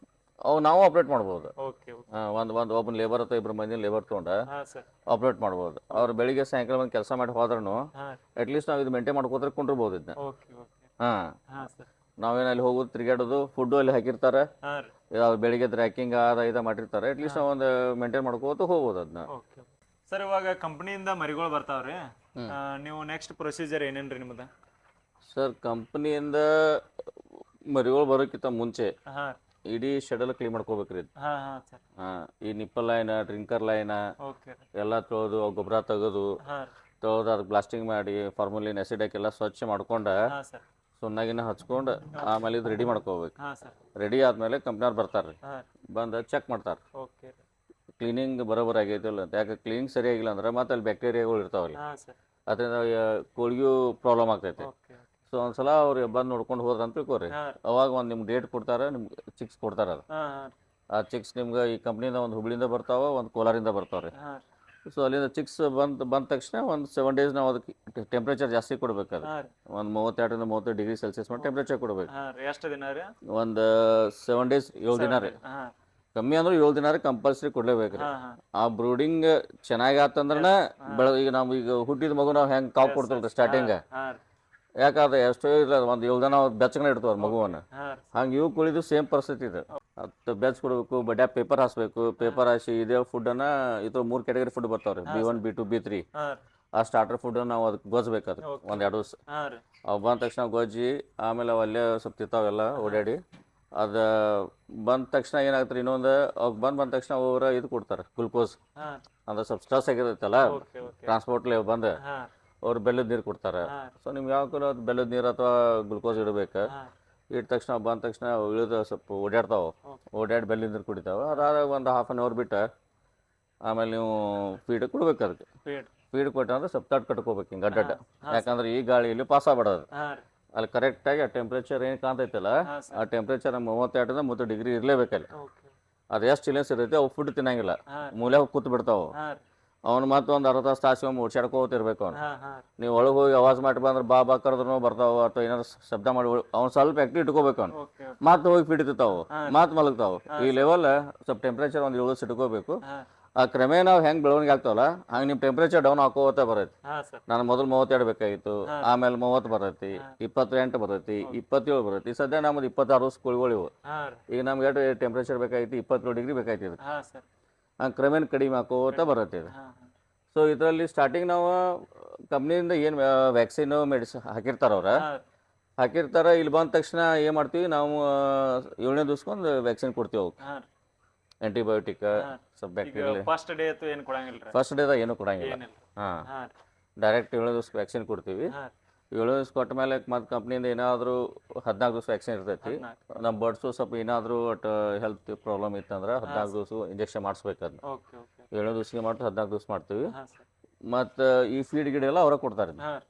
ಅವು ನಾವು ಆಪ್ರೇಟ್ ಮಾಡ್ಬೋದು. Okay okay. ಒಬ್ಬನ ಲೇಬರ್ ಅಥವಾ ಇಬ್ಬರು ಮಂದಿ ಲೇಬರ್ ತೊಗೊಂಡು ಹಾಂ ಸರ್. ಆಪ್ರೇಟ್ ಮಾಡ್ಬೋದು. ಅವ್ರು ಬೆಳಿಗ್ಗೆ ಸಾಯಂಕಾಲ ಬಂದು ಕೆಲಸ ಮಾಡಿ ಹೋದ್ರೂ ಹಾಂ. ಅಟ್ಲೀಸ್ಟ್ ನಾವು ಇದು ಮೇಂಟೈನ್ ಮಾಡ್ಕೋದ್ರೆ ಕುಂಡಿರ್ಬೋದು ಇದನ್ನ. Okay okay. ಹಾಂ, ಹಾಂ ಸರ್. ನಾವೇನು ಅಲ್ಲಿ ಹೋಗೋದು ತಿರುಗಾಡೋದು, ಫುಡ್ಡು ಅಲ್ಲಿ ಹಾಕಿರ್ತಾರೆ, ಹಾಂ ರೀ. ಅವ್ರು ಬೆಳಿಗ್ಗೆ ರ್ಯಾಕಿಂಗ್ ಇದು ಮಾಡಿರ್ತಾರೆ. ಅಟ್ಲೀಸ್ಟ್ ನಾವು ಒಂದು ಮೇಂಟೈನ್ ಮಾಡ್ಕೋತ ಹೋಗ್ಬೋದು ಅದನ್ನ. Okay sir. ಇವಾಗ ಕಂಪ್ನಿಯಿಂದ ಮರಿಗಳು ಬರ್ತಾವ್ರಿ, ನೀವು ನೆಕ್ಸ್ಟ್ ಪ್ರೊಸೀಜರ್ ಏನೇನ್ರಿ ನಿಮ್ಮದು? ಸರ್, ಕಂಪ್ನಿಯಿಂದ ಮರಿಗಳು ಬರೋಕ್ಕಿಂತ ಮುಂಚೆ ಹಾಂ. ಇಡೀ ಶೆಡೆಲ್ಲ ಕ್ಲೀನ್ ಮಾಡ್ಕೋಬೇಕ್ರಿ ಇದು. ಹಾಂ ಹಾಂ ಸರ್. ಹಾಂ, ಈ nipple line, drinker line okay. ಎಲ್ಲ ತೊಳೆದು ಗೊಬ್ಬರ ತೆಗೆದು ಹಾಂ. ತೊಳೆದು ಅದಕ್ಕೆ ಬ್ಲಾಸ್ಟಿಂಗ್ ಮಾಡಿ ಫಾರ್ಮುಲಿನ್ ಆ್ಯಸಿಡ್ ಹಾಕಿ ಎಲ್ಲ ಸ್ವಚ್ಛ ಮಾಡ್ಕೊಂಡು ಹಾಂ ಸರ್. ಸುಣ್ಣಗಿನ ಹಚ್ಕೊಂಡು ಆಮೇಲೆ ಇದು ರೆಡಿ ಮಾಡ್ಕೋಬೇಕು. ಹಾಂ ಸರ್. ರೆಡಿ ಆದಮೇಲೆ ಕಂಪ್ನಿಯವ್ರು ಬರ್ತಾರೆ ರೀ, ಹಾಂ. ಬಂದು ಚೆಕ್ ಮಾಡ್ತಾರೆ ಓಕೆ. ಕ್ಲೀನಿಂಗ್ ಬರೋಬ್ಬರ ಆಗೈತಿಲ್ಲ ಅಂತ. ಯಾಕೆ ಕ್ಲೀನಿಂಗ್ ಸರಿಯಾಗಿಲ್ಲ ಅಂದ್ರೆ ಮತ್ತೆ ಅಲ್ಲಿ ಬ್ಯಾಕ್ಟೀರಿಯಾಗಳು ಇರ್ತಾವಲ್ಲ, ಹಾಂ ಸರ್. ಅದರಿಂದ ಕೋಳಿಗೂ ಪ್ರಾಬ್ಲಮ್ ಆಗ್ತೈತೆ. ಓಕೆ. ಸೊ ಒಂದ್ಸಲ ಅವ್ರು ಬಂದು ನೋಡ್ಕೊಂಡು ಹೋದ್ರೆ ಅಂತ ತಿಳ್ಕೊರಿ, ಹಾಂ. ಅವಾಗ ಒಂದು ನಿಮ್ಗೆ ಡೇಟ್ ಕೊಡ್ತಾರೆ, ನಿಮ್ಗೆ ಚಿಕ್ಸ್ ಕೊಡ್ತಾರೆ. ಅದು ಹಾಂ ಹಾಂ. ಆ ಚಿಕ್ಸ್ ನಿಮ್ಗೆ ಈ ಕಂಪ್ನಿಯಿಂದ ಒಂದು ಹುಬ್ಳಿಯಿಂದ ಬರ್ತಾವೆ, ಒಂದು ಕೋಲಾರಿಂದ ಬರ್ತಾವೆ ರೀ. ಹಾಂ. ಸೊ ಅಲ್ಲಿಂದ ಚಿಕ್ಸ್ ಬಂದ ತಕ್ಷಣ ಒಂದು 7 days ನಾವು ಅದಕ್ಕೆ ಟೆಂಪ್ರೇಚರ್ ಜಾಸ್ತಿ ಕೊಡ್ಬೇಕು. ಅದು ಹಾಂ ರೀ. ಒಂದು 32 30 ಡಿಗ್ರಿ ಸೆಲ್ಸಿಯಸ್ ಮಾಡಿ ಟೆಂಪ್ರೇಚರ್ ಕೊಡ್ಬೇಕು. ಹಾಂ ರೀ. ಎಷ್ಟು ದಿನ ರೀ? ಒಂದು 7 days 7 ದಿನ ರೀ. ಹಾಂ. ಕಮ್ಮಿ ಅಂದ್ರೆ 7 ದಿನ ರೀ ಕಂಪಲ್ಸರಿ ಕೊಡ್ಲೇಬೇಕು ರೀ. ಹಾಂ ಹಾಂ. ಆ ಬ್ರೂಡಿಂಗ್ ಚೆನ್ನಾಗಿ ಆತಂದ್ರೆ ಈಗ ನಾವು ಈಗ ಹುಟ್ಟಿದ ಮಗು ನಾವು ಹೆಂಗೆ ಕಾವು ಕೊಡ್ತೀವಿ ರೀ ಸ್ಟಾರ್ಟಿಂಗ್, ಹಾಂ ರೀ. ಯಾಕಂದ್ರೆ ಎಷ್ಟೋ ಇಲ್ಲ ಒಂದು 7 ದಿನ ಬೆಚ್ಚಗನೆ ಇಡ್ತಾವ್ರಿ ಮಗುವನ್ನು. ಹಾಂ. ಹಂಗೆ ಇವು ಕುಳಿದು ಸೇಮ್ ಪರಿಸ್ಥಿತಿ ಇದೆ. ಅದು ಬೆಚ್ಚ ಕೊಡಬೇಕು, ಬಡ್ಯಾಗ ಪೇಪರ್ ಹಾಸ್ಬೇಕು. ಪೇಪರ್ ಹಾಸಿ ಇದೇ ಫುಡ್ಡನ್ನು ಇದು 3 category food ಬರ್ತಾವ್ರಿ, B1 B2 B3. ಹಾಂ. ಆ ಸ್ಟಾರ್ಟರ್ ಫುಡ್ ನಾವು ಅದಕ್ಕೆ ಗೊಜ್ಬೇಕು. ಅದಕ್ಕೆ ಒಂದು 2 ದಿವಸ ಹಾಂ ರೀ. ಅವು ಬಂದ ತಕ್ಷಣ ಗೊಜ್ಜಿ ಆಮೇಲೆ ಅವು ಅಲ್ಲೇ ಸ್ವಲ್ಪ ತಿಂತಾವೆಲ್ಲ ಓಡಾಡಿ. ಅದು ಬಂದ ತಕ್ಷಣ ಏನಾಗ್ತಾರೆ, ಇನ್ನೊಂದು ಅವು ಬಂದ ತಕ್ಷಣ ಅವ್ರು ಇದು ಕೊಡ್ತಾರೆ ಗ್ಲುಕೋಸ್. ಹಾಂ. ಅಂದ್ರೆ ಸ್ವಲ್ಪ ಸ್ಟ್ರೆಸ್ ಆಗಿರುತ್ತಲ್ಲ ಓಕೆ ಓಕೆ. ಟ್ರಾನ್ಸ್ಪೋರ್ಟ್ಲಿ ಬಂದು ಹಾಂ. ಅವ್ರು ಬೆಲ್ಲದ ನೀರು ಕೊಡ್ತಾರೆ. ಹಾಂ. ಸೊ ನಿಮ್ಗೆ ಯಾವ ಕಲರ್ ಬೆಲ್ಲದ ನೀರು ಅಥವಾ ಗ್ಲುಕೋಸ್ ಇಡಬೇಕು. ಹಾಂ. ಇಟ್ಟ ತಕ್ಷಣ ಬಂದ ತಕ್ಷಣ ಇಳಿದು ಸ್ವಲ್ಪ ಓಡಾಡ್ತಾವೆ, ಓಡಾಡಿ ಬೆಲ್ಲದ ನೀರು ಕುಡಿತಾವೆ. ಅದಾದಾಗ ಒಂದು 1/2 hour ಬಿಟ್ಟು ಆಮೇಲೆ ನೀವು ಫೀಡ್ ಕೊಡ್ಬೇಕು. ಅದಕ್ಕೆ ಫೀಡ್ ಕೊಟ್ಟಂದ್ರೆ ಸ್ವಲ್ಪ ತಟ್ಟು ಕಟ್ಕೋಬೇಕು ಹಿಂಗೆ ಅಡ್ಡಡ್ಡ. ಯಾಕಂದ್ರೆ ಈ ಗಾಳಿಯಲ್ಲಿ ಪಾಸ್ ಆಗ್ಬಿಡೋದು. ಹಾಂ ರೀ. ಅಲ್ಲಿ ಕರೆಕ್ಟಾಗಿ ಆ ಟೆಂಪ್ರೇಚರ್ ಏನು ಕಾಣ್ತೈತಲ್ಲ, ಆ ಟೆಂಪ್ರೇಚರ್ 32 30 ಡಿಗ್ರಿ ಇರಲೇಬೇಕಲ್ಲಿ. ಓಕೆ. ಅದು ಎಷ್ಟು ಚಿಲೆನ್ಸ್ ಇರುತ್ತೆ ಅವು ಫುಡ್ ತಿನ್ನಂಗಿಲ್ಲ, ಹಾಂ. ಮೂಲೆ ಹೋಗಿ ಕೂತ್ ಬಿಡ್ತಾವೆ. ಹಾಂ ರೀ. ಅವ್ನು ಮತ್ತೆ ಒಂದು 60 ತಾಸು ಒಮ್ಮೆ ಓಡ್ಸಾಡ್ಕೋತಿರ್ಬೇಕು. ಅವ್ನು ಹಾಂ ಹಾಂ. ನೀವು ಒಳಗೆ ಹೋಗಿ ಆವಾಜ್ ಮಾಡಿ ಬಂದ್ರೆ ಬಾ ಕರೆದ್ರು ಬರ್ತಾವೆ, ಅಥವಾ ಏನಾರು ಶಬ್ದ ಮಾಡಿ ಅವ್ನು ಸ್ವಲ್ಪ ಆ್ಯಕ್ಟಿವ್ ಇಟ್ಕೋಬೇಕು. ಅವ್ನು ಓಕೆ. ಮತ್ತೆ ಹೋಗಿ ಫೀಡ್ ತಿಂತಾವೆ, ಮತ್ತೆ ಮಲಗ್ತಾವೆ. ಈ ಲೆವೆಲ್ ಸ್ವಲ್ಪ ಟೆಂಪ್ರೇಚರ್ ಒಂದು 7 ಇಟ್ಕೋಬೇಕು. ಹಾಂ. ಆ ಕ್ರಮೇಣ ನಾವು ಹೆಂಗೆ ಬೆಳವಣಿಗೆ ಆಗ್ತಾವಲ್ಲ ಹಂಗೆ ನಿಮ್ಮ ಟೆಂಪ್ರೇಚರ್ ಡೌನ್ ಹಾಕೋತಾ ಬರೈತಿ. ಹಾಂ ಸರ್. ನಾನು ಮೊದಲು 32 ಬೇಕಾಗಿತ್ತು, ಆಮೇಲೆ 30 ಬರೈತಿ, 28 ಬರೈತಿ, 27 ಬರೈತಿ. ಸದ್ಯ ನಮ್ಮದು 26 ಕೋಳಿಗಳು ಇವು. ಹಾಂ ರೀ. ಈಗ ನಮ್ಗೆ ಎಷ್ಟು ಟೆಂಪ್ರೇಚರ್ ಬೇಕಾಗಿತ್ತು, 27 ಡಿಗ್ರಿ ಬೇಕಾಯ್ತು. ಇದಕ್ಕೆ ಹಾಂ ಸರ್. ಹಂಗೆ ಕ್ರಮೇಣ ಕಡಿಮೆ ಹಾಕೋತಾ ಬರತ್ತೆ ಇದು. ಹಾಂ ಹಾಂ. ಸೊ ಇದರಲ್ಲಿ ಸ್ಟಾರ್ಟಿಂಗ್ ನಾವು ಕಂಪ್ನಿಯಿಂದ ಏನು ವ್ಯಾಕ್ಸಿನ್ ಮೆಡಿಸಿನ್ ಹಾಕಿರ್ತಾರೆ ಅವ್ರು ಹಾಂ. ಹಾಕಿರ್ತಾರೆ. ಇಲ್ಲಿ ಬಂದ ತಕ್ಷಣ ಏನು ಮಾಡ್ತೀವಿ ನಾವು 7ನೇ ದಿವ್ಸಕ್ಕೊಂದು ವ್ಯಾಕ್ಸಿನ್ ಕೊಡ್ತೀವಿ ಅವ್ಕೆ. ಹಾಂ. ಆ್ಯಂಟಿಬಯೋಟಿಕ್, ಸ್ವಲ್ಪ ಈಗ ಬ್ಯಾಕ್ಟೀರಿಯಲ್. ಫಸ್ಟ್ ಡೇ ಅಂತೂ ಏನು ಕೊಡಂಗಿಲ್ಲ ರೀ? ಫಸ್ಟ್ ಡೇದಾಗ ಏನೂ ಕೊಡಂಗಿಲ್ಲ. ಏನಿಲ್ಲ. ಹಾಂ, ಹಾಂ. ಡೈರೆಕ್ಟ್ 7ನೇ ದಿವ್ಸಕ್ಕೆ ವ್ಯಾಕ್ಸಿನ್ ಕೊಡ್ತೀವಿ. ಹಾಂ. 7 ದಿವ್ಸ ಕೊಟ್ಟ ಮೇಲೆ ಮತ್ತೆ ಕಂಪ್ನಿಯಿಂದ ಏನಾದರೂ 14 ದಿವ್ಸ ವ್ಯಾಕ್ಸಿನ್ ಇರ್ತೈತಿ. 14. ನಮ್ಮ ಬರ್ಡ್ಸು ಸ್ವಲ್ಪ ಏನಾದರೂ ಒಟ್ಟು ಹೆಲ್ತ್ ಪ್ರಾಬ್ಲಮ್ ಇತ್ತಂದ್ರೆ 14 ದಿವ್ಸ ಇಂಜೆಕ್ಷನ್ ಮಾಡಿಸ್ಬೇಕು. ಅದನ್ನ ಓಕೆ ಓಕೆ. 7ನೇ ದಿವ್ಸಕ್ಕೆ ಮಾಡ್ತೀವಿ, 14 ದಿವ್ಸ ಮಾಡ್ತೀವಿ. ಹಾಂ ಸರ್. ಮತ್ತು ಈ ಫೀಡ್ ಗಿಡ ಎಲ್ಲ ಅವರೇ ಕೊಡ್ತಾರೆ. ಹಾಂ.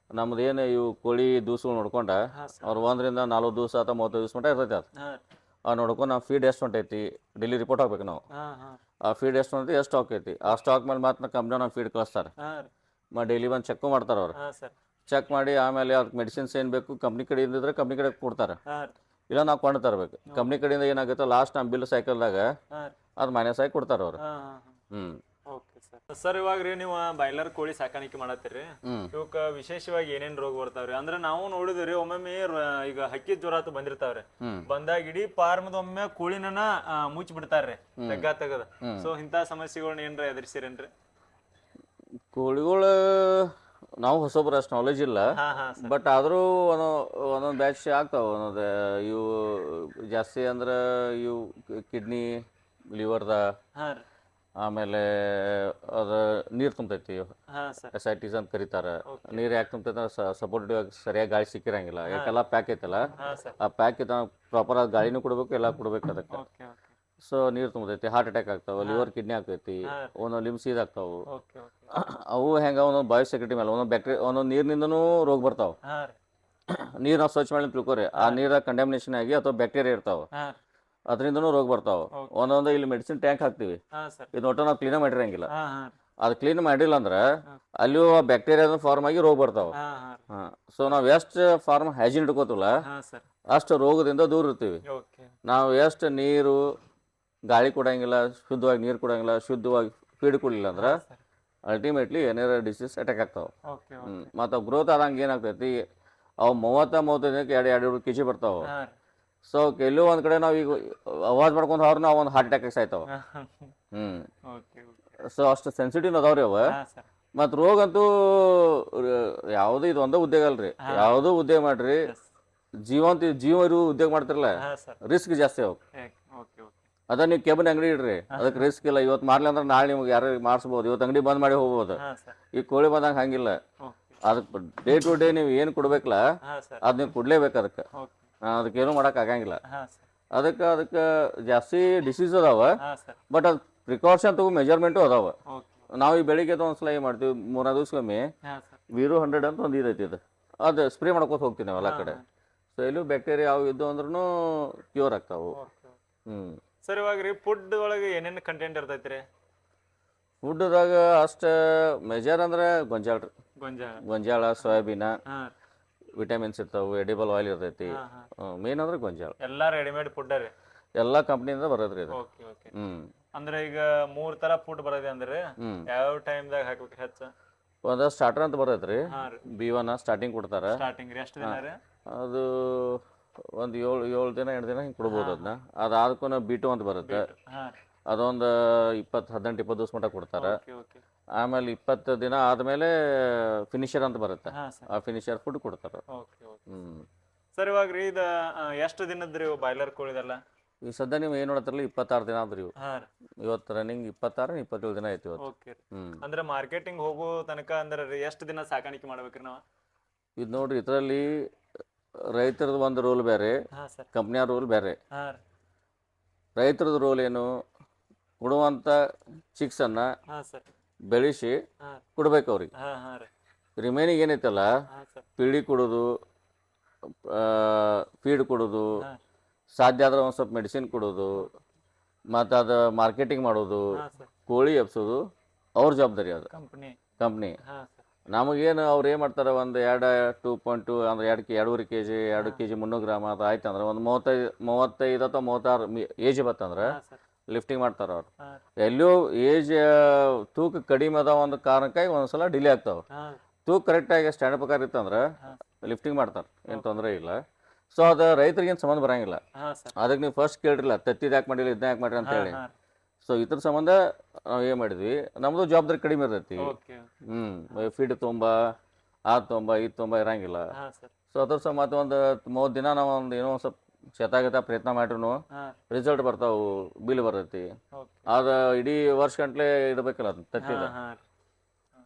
ನಮ್ದು ಏನು ಇವು ಕೋಳಿ ದಿವ್ಸಗಳು ನೋಡ್ಕೊಂಡು ಹಾಂ ಸರ್. ಅವ್ರು 1 ರಿಂದ 40 ದಿವಸ ಅಥವಾ 30 ದಿವ್ಸ ಮಟ್ಟ ಇರ್ತೈತೆ. ಅದು ಹಾಂ. ಅವ್ರು ನೋಡ್ಕೊಂಡು ನಾವು ಫೀಡ್ ಎಷ್ಟು ಹೊಂಟೈತಿ ಡೈಲಿ ರಿಪೋರ್ಟ್ ಹಾಕ್ಬೇಕು ನಾವು. ಹಾಂ ಹಾಂ. ಆ ಫೀಡ್ ಎಷ್ಟು ಹೊಂಟೈತಿ, ಎಷ್ಟು ಹಾಕೈತಿ, ಆ ಸ್ಟಾಕ್ ಮೇಲೆ ಮಾತ್ರ ಕಂಪ್ನಿ ನಾವು ಫೀಡ್ ಕಳಿಸ್ತಾರೆ. ಹಾಂ ರೀ. ಡೈಲಿ ಬಂದು ಚೆಕ್ಕು ಮಾಡ್ತಾರೆ ಅವ್ರು. ಹಾಂ ಸರ್. ಚೆಕ್ ಮಾಡಿ ಆಮೇಲೆ ಅದಕ್ಕೆ ಮೆಡಿಸಿನ್ಸ್ ಏನು ಬೇಕು ಕಂಪ್ನಿ ಕಡೆಯಿಂದ ಇದ್ರೆ ಕಂಪ್ನಿ ಕಡೆ ಕೊಡ್ತಾರೆ, ಹಾಂ. ಇಲ್ಲ ನಾವು ಕೊಂಡು ತರಬೇಕು. ಕಂಪ್ನಿ ಕಡೆಯಿಂದ ಏನಾಗುತ್ತೆ ಲಾಸ್ಟ್ ನಮ್ಮ ಬಿಲ್ ಸೈಕಲ್ದಾಗ ಹಾಂ. ಅದು ಮೈನಸ್ ಆಗಿ ಕೊಡ್ತಾರೆ ಅವರು. ಹಾಂ ಹಾಂ. ಹ್ಞೂ. Okay sir. ಸರ್ ಇವಾಗ ರೀ ನೀವು ಬಾಯ್ಲರ್ ಕೋಳಿ ಸಾಕಾಣಿಕೆ ಮಾಡತ್ತೀರಿ, ಹ್ಞೂ. ಇವಕ್ಕೆ ವಿಶೇಷವಾಗಿ ಏನೇನು ರೋಗ ಬರ್ತಾವ್ರಿ? ಅಂದ್ರೆ ನಾವು ನೋಡಿದ್ರಿ ಒಮ್ಮೊಮ್ಮೆ ಈಗ ಹಕ್ಕಿ ಜ್ವರ ಅಂತ ಬಂದಿರ್ತಾವ್ರಿ, ಬಂದಾಗ ಇಡೀ ಫಾರ್ಮದ ಒಮ್ಮೆ ಕೋಳಿನ ಮುಚ್ಚಿ ಬಿಡ್ತಾರ್ರಿ ತೆಗ್ಗ ತೆಗದ. ಸೊ ಇಂಥ ಸಮಸ್ಯೆಗಳನ್ನ ಏನ್ರ ಎದುರಿಸಿರೇನ್ರಿ? ಕೋಳಿಗಳು ನಾವು ಹೊಸೊಬ್ರು ಅಷ್ಟು ನಾಲೆಜ್ ಇಲ್ಲ, ಹಾಂ ಹಾಂ ಸರ್. ಬಟ್ ಆದರೂ ಒಂದೊಂದು ಬ್ಯಾಚ್ ಆಗ್ತಾವೆ. ಒಂದೊಂದು ಇವು ಜಾಸ್ತಿ ಅಂದ್ರೆ ಇವು ಕಿಡ್ನಿ ಲಿವರ್ದ, ಹಾಂ ರೀ. ಆಮೇಲೆ ಅದು ನೀರು ತುಂಬತೈತಿ, ಹಾಂ ಸರ್. ಎಸೈಟಿಸ್ ಅಂತ ಕರೀತಾರೆ. ನೀರು ಯಾಕೆ ತುಂಬತೈತೆ ಅಂದ್ರೆ ಸಪೋರ್ಟಿವ್ ಆಗಿ ಸರಿಯಾಗಿ ಗಾಳಿ ಸಿಕ್ಕಿರಂಗಿಲ್ಲ. ಯಾಕೆಲ್ಲ ಪ್ಯಾಕ್ ಐತಲ್ಲ, ಹಾಂ ಸರ್. ಆ ಪ್ಯಾಕ್ ಇದ್ದ ಪ್ರಾಪರ್ ಆಗಿ ಗಾಳಿನೂ ಕೊಡ್ಬೇಕು, ಎಲ್ಲ ಕೊಡ್ಬೇಕು ಅದಕ್ಕೆ. Okay okay. ಸೊ ನೀರು ತುಂಬತೈತಿ, ಹಾರ್ಟ್ ಅಟ್ಯಾಕ್ ಆಗ್ತಾವೆ, ಲಿವರ್ ಕಿಡ್ನಿ ಆಗ್ತೈತಿ, ಒಂದೊಂದು ಲಿಮ್ಸ್ ಇದಾಗ್ತಾವೆ. Okay okay. ಅವು ಹೆಂಗೆ ಒಂದೊಂದು ಬಯೋ ಸೆಕ್ಯೂರಿಟಿ ಮೇಲೆ ಒಂದೊಂದು ಬ್ಯಾಕ್ಟೀರಿಯಾ ಒಂದೊಂದು ನೀರಿನಿಂದನೂ ರೋಗ ಬರ್ತಾವೆ. ಹಾಂ ರೀ. ನೀರು ನಾವು ಸ್ವಚ್ಛ ಮಾಡಿ ತಿಳ್ಕೊರಿ, ಆ ನೀರಾಗ ಕಂಡಾಮಿನೇಷನ್ ಆಗಿ ಅಥವಾ ಬ್ಯಾಕ್ಟೀರಿಯಾ ಇರ್ತಾವೆ, ಹಾಂ. ಅದರಿಂದನೂ ರೋಗ ಬರ್ತಾವೆ. ಒಂದೊಂದು ಇಲ್ಲಿ ಮೆಡಿಸಿನ್ ಟ್ಯಾಂಕ್ ಹಾಕ್ತೀವಿ, ಹಾಂ ಸರ್. ಇದು ಒಟ್ಟು ನಾವು ಕ್ಲೀನಾಗಿ ಮಾಡಿರಂಗಿಲ್ಲ. ಹಾಂ ಹಾಂ. ಅದು ಕ್ಲೀನ್ ಮಾಡಿಲ್ಲ ಅಂದ್ರೆ ಅಲ್ಲಿಯೂ ಬ್ಯಾಕ್ಟೀರಿಯಾ ಫಾರ್ಮ್ ಆಗಿ ರೋಗ ಬರ್ತಾವೆ. ಹಾ ಹಾ ಹಾಂ, ಸೊ ನಾವು ಎಷ್ಟು ಫಾರ್ಮ್ ಹೈಜೀನ್ ಇಟ್ಕೋತೀವಲ್ಲ ಹಾ ಸರ್. ಅಷ್ಟು ರೋಗದಿಂದ ದೂರ ಇರ್ತೀವಿ. ಓಕೆ. ನಾವು ಎಷ್ಟು ನೀರು ಗಾಳಿ ಕೊಡಂಗಿಲ್ಲ, ಶುದ್ಧವಾಗಿ ನೀರು ಕೊಡಂಗಿಲ್ಲ, ಶುದ್ಧವಾಗಿ ಫೀಡ್ ಕೊಡಲಿಲ್ಲ ಅಂದ್ರೆ ಸರ್. ಅಲ್ಟಿಮೇಟ್ಲಿ ಏನಾರ ಡಿಸೀಸ್ ಅಟ್ಯಾಕ್ ಆಗ್ತಾವೆ. ಓಕೆ. ಮತ್ತು ಅವು ಗ್ರೋತ್ ಆದಂಗೆ ಏನಾಗ್ತೈತಿ, ಅವು 30-35 ದಿನಕ್ಕೆ 2-2 kg ಬರ್ತಾವೆ. ಹಾ ಸೊ ಎಲ್ಲೋ ಒಂದು ಕಡೆ ನಾವು ಈಗ ಅವಾಜ್ ಮಾಡ್ಕೊಂಡು ಅವ್ರನ್ನ ಒಂದು ಹಾರ್ಟ್ ಅಟ್ಯಾಕ್ ಸಾಯ್ತಾವೆ. ಓಕೆ. ಸೊ ಅಷ್ಟು ಸೆನ್ಸಿಟಿವ್ ಅದಾವ್ರಿ ಅವ. ಹಾ ಸರ್. ಮತ್ತು ರೋಗ ಅಂತೂ ಯಾವುದೂ ಇದು ಒಂದೇ ಉದ್ಯೋಗ ಅಲ್ರಿ, ಯಾವುದೂ ಉದ್ಯೋಗ ಮಾಡ್ರಿ, ಜೀವ ಇರು ಉದ್ಯೋಗ ಮಾಡ್ತಿರಲ್ಲ, ಹಾ ಸರ್. ರಿಸ್ಕ್ ಜಾಸ್ತಿ ಅವು. Okay okay. ಅದ ನೀವು ಕೆಬಿನ್ ಅಂಗಡಿ ಇಡ್ರಿ, ಅದಕ್ಕೆ ರಿಸ್ಕ್ ಇಲ್ಲ. ಇವತ್ತು ಮಾರ್ಲಿ ಅಂದ್ರೆ ನಾಳೆ ನಿಮ್ಗೆ ಯಾರು ಮಾಡಿಸ್ಬೋದು, ಇವತ್ತು ಅಂಗಡಿ ಬಂದ್ ಮಾಡಿ ಹೋಗ್ಬೋದು. ಹಾ ಸರ್. ಈ ಕೋಳಿ ಬಂದಂಗೆ ಹಂಗಿಲ್ಲ. ಓಕೆ. ಅದಕ್ಕೆ ಡೇ ಟು ಡೇ ನೀವು ಏನು ಕೊಡ್ಬೇಕಲ್ಲ ಹಾ ಸರ್. ಅದು ನೀವು ಕೊಡಲೇಬೇಕು. ಅದಕ್ಕೆ ಓಕೆ. ಅದಕ್ಕೇನು ಮಾಡೋಕ್ಕಾಗಂಗಿಲ್ಲ. ಹಾ ಸರ್. ಅದಕ್ಕೆ ಜಾಸ್ತಿ ಡಿಸೀಸ್ ಅದಾವ. ಹಾ ಸರ್. ಬಟ್ ಅದು ಪ್ರಿಕಾಷನ್ ತಗೋ ಮೆಜರ್ಮೆಂಟು ಅದಾವ. ಓಕೆ. ನಾವು ಈ ಬೆಳಿಗ್ಗೆ ಒಂದ್ಸಲ ಏನು ಮಾಡ್ತೀವಿ, 3 ದಿವಸಕ್ಕೊಮ್ಮೆ ಹಾ ಸರ್. ವೀರು 100 ಅಂತ ಒಂದು ಇದೈತಿ, ಅದು ಸ್ಪ್ರೇ ಮಾಡ್ಕೋತ ಹೋಗ್ತೀವಿ ನಾವು ಎಲ್ಲ ಕಡೆ. ಸೊ ಎಲ್ಲೂ ಬ್ಯಾಕ್ಟೀರಿಯಾ ಯಾವ ಇದ್ದು ಅಂದ್ರೂ ಕ್ಯೂರ್ ಆಗ್ತಾವೆ. ಸರ್ ಇವಾಗ ರೀ ಫುಡ್ ಒಳಗೆ ಏನೇನು ಕಂಟೆಂಟ್ ಇರ್ತೈತಿ ರೀ? ಫುಡ್ದಾಗ ಅಷ್ಟು ಮೆಜರ್ ಅಂದ್ರೆ ಗೊಂಜಾಳ ರೀ. ಗೊಂಜಾಳ, ಸೋಯಾಬೀನ, ವಿಟಮಿನ್ಸ್ ಇರ್ತಾವೆ, ಎಡಿಬಲ್ ಆಯಿಲ್ ಇರ್ತೈತಿ. ಮೇನ್ ಅಂದ್ರೆ ಗೊಂಜಾಳ. ಎಲ್ಲ ರೆಡಿಮೇಡ್ ಫುಡ್ ರೀ, ಎಲ್ಲ ಕಂಪ್ನಿಯಿಂದ ಬರೋದ್ರಿ ಇದು. Okay okay. ಅಂದ್ರೆ ಈಗ 3 ತರ ಫುಡ್ ಬರೋದೆ ಅಂದ್ರೆ ಯಾವ ಟೈಮ್ದಾಗ ಹಾಕ್ಬೇಕು ಹೆಚ್ಚು? ಒಂದು ಸ್ಟಾರ್ಟರ್ ಅಂತ ಬರ್ತೈತ್ರಿ, B1 ಸ್ಟಾರ್ಟಿಂಗ್ ಕೊಡ್ತಾರ. ಸ್ಟಾರ್ಟಿಂಗ್ ಎಷ್ಟು ದಿನ ರೀ? ಅದು ಒಂದು 7 ದಿನ 8 ದಿನ ಹಿಂಗೆ ಕೊಡ್ಬೋದು. ಅದನ್ನ ಅದಾದಕ್ಕೂ B2 ಅಂತ ಬರುತ್ತೆ, ಅದೊಂದು 18-20 ದಿವಸ ಮಟ್ಟ ಕೊಡ್ತಾರೆ. ಆಮೇಲೆ 20 ದಿನ ಆದಮೇಲೆ ಫಿನಿಷರ್ ಅಂತ ಬರುತ್ತೆ, ಆ ಫಿನಿಷರ್ ಫುಡ್ ಕೊಡ್ತಾರೆ. ಸರ್ ಇವಾಗ ರೀ ಇದು ಎಷ್ಟು ದಿನದ್ರಿ ಬಾಯ್ಲರ್ ಕೋಳಿದೆಲ್ಲ? ಈಗ ಸದ್ಯ ನೀವು ಏನು ನೋಡತ್ತಿರಲ್ಲ 26 ದಿನ ಆದ್ರಿ ಇವು. ಇವತ್ತು ರನ್ನಿಂಗ್ 26-27 ದಿನ ಐತಿ ಇವತ್ತು. ಅಂದ್ರೆ ಮಾರ್ಕೆಟಿಂಗ್ ಹೋಗೋ ತನಕ ಅಂದ್ರೆ ಎಷ್ಟು ದಿನ ಸಾಕಾಣಿಕೆ ಮಾಡ್ಬೇಕ್ರಿ ನಾವು? ಇದು ನೋಡ್ರಿ, ಇದರಲ್ಲಿ ರೈತರದ್ದು ಒಂದು ರೋಲ್ ಬೇರೆ, ಕಂಪ್ನಿಯ ರೋಲ್ ಬೇರೆ. ರೈತರದ್ದು ರೋಲ್ ಏನು, ಕೊಡುವಂಥ ಚಿಕ್ಸನ್ನು ಬೆಳೆಸಿ ಕೊಡ್ಬೇಕು ಅವ್ರಿಗೆ. ರಿಮೈನಿಂಗ್ ಏನೈತಲ್ಲ, ಪಿಳಿ ಕೊಡೋದು, ಫೀಡ್ ಕೊಡೋದು, ಸಾಧ್ಯ ಆದ್ರೆ ಒಂದು ಸ್ವಲ್ಪ ಮೆಡಿಸಿನ್ ಕೊಡೋದು, ಮತ್ತು ಅದು ಮಾರ್ಕೆಟಿಂಗ್ ಮಾಡೋದು, ಕೋಳಿ ಎಬ್ಸೋದು ಅವ್ರ ಜವಾಬ್ದಾರಿ. ಅದು ಕಂಪ್ನಿ. ನಮಗೇನು ಅವ್ರು ಏನು ಮಾಡ್ತಾರೆ, ಒಂದು 2.2 ಅಂದ್ರೆ 2.5 kg 2 kg 300 ಗ್ರಾಮ್ ಅದು ಆಯ್ತು ಅಂದ್ರೆ ಒಂದು 35 ಅಥವಾ 36 ಏಜ್ ಬತ್ತಂದ್ರೆ ಲಿಫ್ಟಿಂಗ್ ಮಾಡ್ತಾರೆ ಅವ್ರು. ಎಲ್ಲೂ ಏಜ್ ತೂಕ ಕಡಿಮೆ ಅದ ಒಂದು ಕಾರಣಕ್ಕಾಗಿ ಒಂದ್ಸಲ ಡಿಲೇ ಆಗ್ತಾವೆ. ತೂಕ ಕರೆಕ್ಟಾಗಿ ಸ್ಟ್ಯಾಂಡರ್ಡ್ ಪ್ರಕಾರ ಇತ್ತಂದ್ರೆ ಲಿಫ್ಟಿಂಗ್ ಮಾಡ್ತಾರೆ, ಏನು ತೊಂದರೆ ಇಲ್ಲ. ಸೊ ಅದು ರೈತರಿಗೇನು ಸಂಬಂಧ ಬರಂಗಿಲ್ಲ. ಅದಕ್ಕೆ ನೀವು ಫಸ್ಟ್ ಕೇಳಿರಲ್ಲ, ತತ್ತಿದ್ದು ಯಾಕೆ ಮಾಡಿಲ್ಲ, ಇದನ್ನ ಯಾಕೆ ಮಾಡಿರಿ ಅಂತ ಹೇಳಿ. ಸೊ ಇದ್ರ ಸಂಬಂಧ ನಾವು ಏನು ಮಾಡಿದ್ವಿ, ನಮ್ಮದು ಜವಾಬ್ದಾರಿ ಕಡಿಮೆ ಇರ್ತೈತಿ. ಫೀಡ್ ತುಂಬ ಅದು ತುಂಬ ಇದು ತುಂಬ ಇರಂಗಿಲ್ಲ. ಸೊ ಅದ್ರ ಸಹ ಮತ್ತೆ ಒಂದು 30 ದಿನ ನಾವು ಒಂದು ಏನೋ ಒಂದು ಸ್ವಲ್ಪ ಶತಾಗತ ಪ್ರಯತ್ನ ಮಾಡ್ರೂ ರಿಸಲ್ಟ್ ಬರ್ತಾವೆ, ಬಿಲ್ ಬರ್ತೈತಿ. ಅದು ಇಡೀ ವರ್ಷ ಗಂಟ್ಲೆ ಇಡಬೇಕಲ್ಲ ಅದು ತತ್ತಿದ.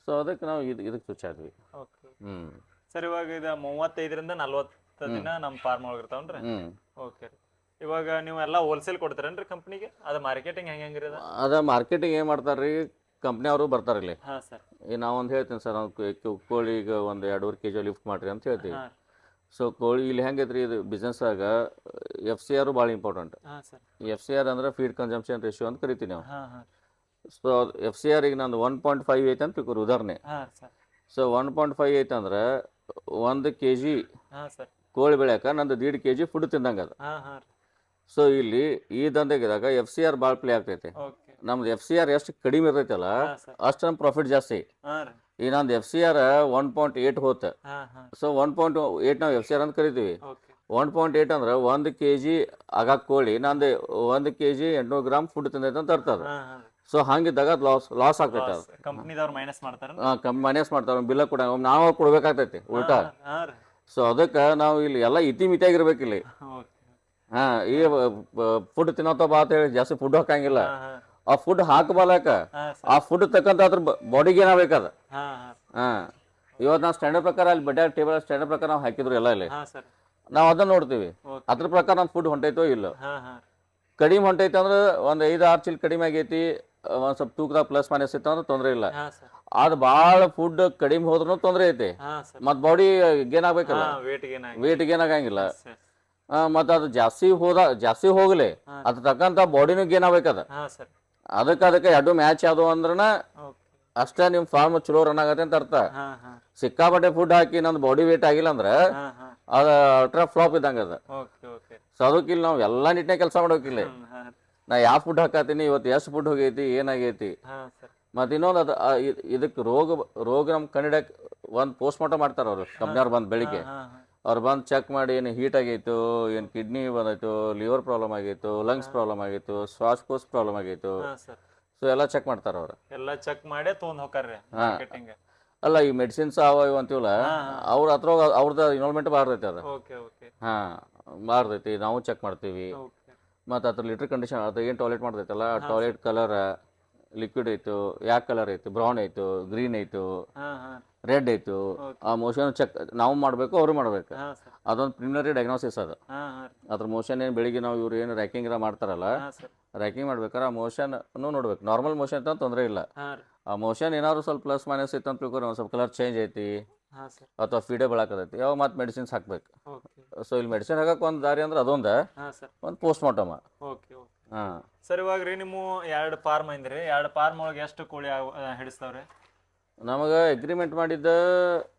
ಸೊ ಅದಕ್ಕೆ ನಾವು ಇದಕ್ಕೆ ಸ್ವಿಚ್ ಆದ್ವಿ. ಸರ್ ಇವಾಗ ಇದು 35-40 ದಿನ ನಮ್ಮ ಫಾರ್ಮ್ ಒಳಗೆ ಇರ್ತಾವನ್ರಿ? ಓಕೆ. ಇವಾಗ ನೀವು ಎಲ್ಲ ಹೋಲ್ಸೇಲ್ ಕೊಡ್ತೀರೇನ್ರಿ ಕಂಪ್ನಿಗೆ? ಅದು ಮಾರ್ಕೆಟಿಂಗ್ ಹೆಂಗಿರಿ? ಅದ ಮಾರ್ಕೆಟಿಂಗ್ ಏನು ಮಾಡ್ತಾರೆ ರೀ, ಕಂಪ್ನಿ ಅವರು ಬರ್ತಾರೆ ಇಲ್ಲಿ. ಈಗ ನಾವೊಂದು ಹೇಳ್ತೀನಿ ಸರ್, ನಾವು ಕೋಳಿಗೆ ಒಂದು 2.5 kg ಲಿಫ್ಟ್ ಮಾಡಿರಿ ಅಂತ ಹೇಳ್ತೀವಿ. ಸೊ ಕೋಳಿ ಇಲ್ಲಿ ಹೆಂಗೈತ್ರಿ, ಇದು ಬಿಸ್ನೆಸ್ಸಾಗ FCR ಭಾಳ ಇಂಪಾರ್ಟೆಂಟ್. FCR ಅಂದ್ರೆ ಫೀಡ್ ಕನ್ಸಂಪ್ಷನ್ ರೇಷಿಯೋ ಅಂತ ಕರಿತೀವಿ ನಾವು. ಸೊ FCR ಈಗ ನಂದು 1.5 ಐತೆ ಅಂತ ತಿಳ್ಕೊರಿ ಉದಾಹರಣೆ. ಸೊ 1.5 ಐತೆ ಅಂದ್ರೆ 1 kg ಕೋಳಿ ಬೆಳ್ಯಾಕ ನಂದು 1.5 kg ಫುಡ್ ತಿಂದಂಗೆ ಅದು. ಸೊ ಇಲ್ಲಿ ಈ ದಂಧೆಗಿದಾಗ FCR ಭಾಳ ಪ್ಲೇ ಆಗ್ತೈತೆ. ನಮ್ದು FCR ಎಷ್ಟು ಕಡಿಮೆ ಇರ್ತೈತಲ್ಲ ಅಷ್ಟು ನಮ್ಮ ಪ್ರಾಫಿಟ್ ಜಾಸ್ತಿ. ಈಗ ನಂದು FCR 1.8 ಹೋತ. ಸೊ 1.8 ನಾವು FCR ಅಂತ ಕರಿತೀವಿ. 1.8 ಅಂದ್ರೆ 1 kg ಆಗಾಕ ಕೋಳಿ ನಂದು 1 kg 800 ಗ್ರಾಮ್ ಫುಡ್ ತಿಂದೈತೆ ಅಂತ ಅರ್ಥ ಅದು. ಸೊ ಹಂಗಿದ್ದಾಗ ಲಾಸ್ ಆಗ್ತೈತೆ. ಅದು ಕಂಪ್ನಿದವ್ರು ಮೈನಸ್ ಮಾಡ್ತಾರೆ, ಮೈನಸ್ ಮಾಡ್ತಾರೆ, ಬಿಲ್ಲ ಕೂಡ ನಾವು ಕೊಡ್ಬೇಕಾಗ್ತೈತಿ ಉಲ್ಟಾ. ಸೊ ಅದಕ್ಕೆ ನಾವು ಇಲ್ಲಿ ಎಲ್ಲ ಇತಿಮಿತಿಯಾಗಿರ್ಬೇಕು ಇಲ್ಲಿ. ಈ ಫುಡ್ ತಿನ್ನೋತ ಬಾ ಅಂತ ಹೇಳಿ ಜಾಸ್ತಿ ಫುಡ್ ಹಾಕಂಗಿಲ್ಲ. ಆ ಫುಡ್ ಹಾಕಬಾಲಕ ಆ ಫುಡ್ ತಕ್ಕಂತ ಅದ್ರ ಬಾಡಿಗೆ ಏನಾಗಬೇಕದ. ಇವತ್ತು ನಾವು ಸ್ಟ್ಯಾಂಡರ್ಡ್ ಪ್ರಕಾರ ಅಲ್ಲಿ ಬಡ್ಡೆ ಟೇಬಲ್ ಸ್ಟ್ಯಾಂಡರ್ಡ್ ಪ್ರಕಾರ ನಾವು ಹಾಕಿದ್ರು ಎಲ್ಲ ಇಲ್ಲಿ, ನಾವು ಅದನ್ನ ನೋಡ್ತೀವಿ. ಅದ್ರ ಪ್ರಕಾರ ನಮ್ಮ ಫುಡ್ ಹೊಂಟೈತೋ ಇಲ್ಲೋ. ಕಡಿಮೆ ಹೊಂಟೈತೆ ಅಂದ್ರೆ ಒಂದು 5-6 ಚೀಲ ಕಡಿಮೆ ಆಗೈತಿ, ಒಂದು ಸ್ವಲ್ಪ ತೂಕದಾಗ ಪ್ಲಸ್ ಮೈನಸ್ ಇತ್ತು ಅಂದ್ರೆ ತೊಂದರೆ ಇಲ್ಲ. ಅದು ಭಾಳ ಫುಡ್ ಕಡಿಮೆ ಹೋದ್ರೂ ತೊಂದರೆ ಐತಿ, ಮತ್ತು ಬಾಡಿ ಗೇನ್ ಆಗ್ಬೇಕಲ್ಲ, ವೇಟ್ ಗೇನ್ ಆಗಂಗಿಲ್ಲ. ಮತ್ತು ಅದು ಜಾಸ್ತಿ ಹೋಗಲಿ, ಅದ್ರ ತಕ್ಕಂತ ಬಾಡಿನೂ ಗೇನ್ ಆಗ್ಬೇಕದ. ಅದಕ್ಕೆ ಎರಡು ಮ್ಯಾಚ್ ಯಾವುದು ಅಂದ್ರ ಅಷ್ಟೇ ನಿಮ್ಮ ಫಾರ್ಮ್ ಚಲೋ ರನ್ ಆಗತ್ತೆ ಅಂತ ಅರ್ಥ. ಹಾ ಹಾ ಸಿಕ್ಕಾಪಟ್ಟೆ ಫುಡ್ ಹಾಕಿ ನಂದು ಬಾಡಿ ವೇಟ್ ಆಗಿಲ್ಲ ಅಂದ್ರೆ ಹಾ ಹಾ ಅದು ಅಲ್ಟ್ರಾ ಫ್ಲಾಪ್ ಇದ್ದಂಗೆ ಅದು. ಓಕೆ ಓಕೆ ಸೊ ಅದಕ್ಕಿಲ್ಲ ನಾವು ಎಲ್ಲ ನೀಟ್ನಾಗ ಕೆಲಸ ಮಾಡೋಕಿಲ್ಲ. ಹಾ ನಾ ಯಾವ ಫುಡ್ ಹಾಕತ್ತೀನಿ, ಇವತ್ತು ಎಷ್ಟು ಫುಡ್ ಹೋಗೈತಿ, ಏನಾಗೈತಿ. ಹಾ ಸರ್ ಮತ್ತು ಇನ್ನೊಂದು ಅದು ಇದಕ್ಕೆ ರೋಗ ನಮ್ಮ ಕನ್ನಡಕ್ಕೆ ಒಂದು ಪೋಸ್ಟ್ ಮಾರ್ಟಮ್ ಮಾಡ್ತಾರೆ ಅವರು ಕಂಪ್ನಿಯವ್ರು ಬಂದು ಬೆಳಿಗ್ಗೆ. ಹಾ ಹಾ ಅವ್ರು ಬಂದು ಚೆಕ್ ಮಾಡಿ ಏನು ಹೀಟ್ ಆಗೈತು, ಏನು ಕಿಡ್ನಿ ಬಂದಾಯ್ತು, ಲಿವರ್ ಪ್ರಾಬ್ಲಮ್ ಆಗಿತ್ತು, ಲಂಗ್ಸ್ ಪ್ರಾಬ್ಲಮ್ ಆಗಿತ್ತು, ಶ್ವಾಸಕೋಶ ಪ್ರಾಬ್ಲಮ್ ಆಗಿತ್ತು. ಹಾ ಸರ್ ಸೊ ಎಲ್ಲ ಚೆಕ್ ಮಾಡ್ತಾರೆ ಅವ್ರು. ಎಲ್ಲ ಚೆಕ್ ಮಾಡಿ ತೊಗೊಂಡ್ ಹೋಗ್ತಾರ್ರಿ ಮಾರ್ಕೆಟಿಂಗ್. ಅಲ್ಲ ಈ ಮೆಡಿಸಿನ್ಸ್ ಅವ ಇವು ಅಂತೀವಲ್ಲ, ಅವ್ರ ಹತ್ರ ಅವ್ರದ್ದು ಇನ್ವಾಲ್ವ್ಮೆಂಟ್ ಬಾರ್ದೈತಿ ಅದು. ಓಕೆ ಓಕೆ ಹಾಂ ಬಾರ್ದೈತಿ, ನಾವು ಚೆಕ್ ಮಾಡ್ತೀವಿ. ಓಕೆ ಮತ್ತು ಅದ್ರ ಲಿಟ್ರ್ ಕಂಡೀಷನ್ ಅದು ಏನು ಟಾಯ್ಲೆಟ್ ಮಾಡ್ತೈತಲ್ಲ, ಟಾಯ್ಲೆಟ್ ಕಲರ್ ಲಿಕ್ವಿಡ್ ಐತು, ಯಾಕೆ ಕಲರ್ ಐತು, ಬ್ರೌನ್ ಐತು, ಗ್ರೀನ್ ಐತು, ಹಾ ಹಾ ರೆಡ್ ಐತು, ಆ ಮೋಷನ್ ಚೆಕ್ ನಾವು ಮಾಡಬೇಕು, ಅವರು ಮಾಡಬೇಕು. ಹಾ ಸರ್ ಅದೊಂದು ಪ್ರಿಲಿಮಿನರಿ ಡಯಾಗ್ನೋಸಿಸ್ ಅದು. ಹಾ ಹಾ ಅದ್ರ ಮೋಷನ್ ಏನು ಬೆಳಿಗ್ಗೆ ನಾವು ಇವ್ರು ಏನು ರ್ಯಾಕಿಂಗ್ ಮಾಡ್ತಾರಲ್ಲ, ಹಾ ಸರ್ ರ್ಯಾಕಿಂಗ್ ಮಾಡ್ಬೇಕಾರೆ ಆ ಮೋಷನ್ನು ನೋಡ್ಬೇಕು. ನಾರ್ಮಲ್ ಮೋಷನ್ ಇತ್ತು ತೊಂದರೆ ಇಲ್ಲ. ಹಾ ರೀ ಆ ಮೋಷನ್ ಏನಾದ್ರು ಸ್ವಲ್ಪ ಪ್ಲಸ್ ಮೈನಸ್ ಇತ್ತು ಅಂತ ತಿಳ್ಕೊರಿ, ಒಂದು ಸ್ವಲ್ಪ ಕಲರ್ ಚೇಂಜ್ ಐತಿ ಹಾ ಸರ್ ಅಥವಾ ಫೀಡೇಬಲ್ ಹಾಕತೈತಿ, ಯಾವ ಮತ್ತೆ ಮೆಡಿಸಿನ್ಸ್ ಹಾಕ್ಬೇಕು. ಓಕೆ ಸೊ ಇಲ್ಲಿ ಮೆಡಿಸಿನ್ ಹಾಕಕ್ಕೆ ಒಂದು ದಾರಿ ಅಂದ್ರೆ ಅದೊಂದು, ಹಾ ಸರ್ ಒಂದು ಪೋಸ್ಟ್ ಮಾರ್ಟಮ್. ಓಕೆ ಓಕೆ ಹಾಂ ಸರ್ ಇವಾಗ ರೀ ನಿಮ್ಮ 2 ಫಾರ್ಮ್ ಐಂದ್ರಿ, 2 ಫಾರ್ಮ್ ಒಳಗೆ ಎಷ್ಟು ಕೋಳಿ ಹಿಡಿಸ್ತಾವ್ರಿ? ನಮಗೆ ಅಗ್ರಿಮೆಂಟ್ ಮಾಡಿದ್ದ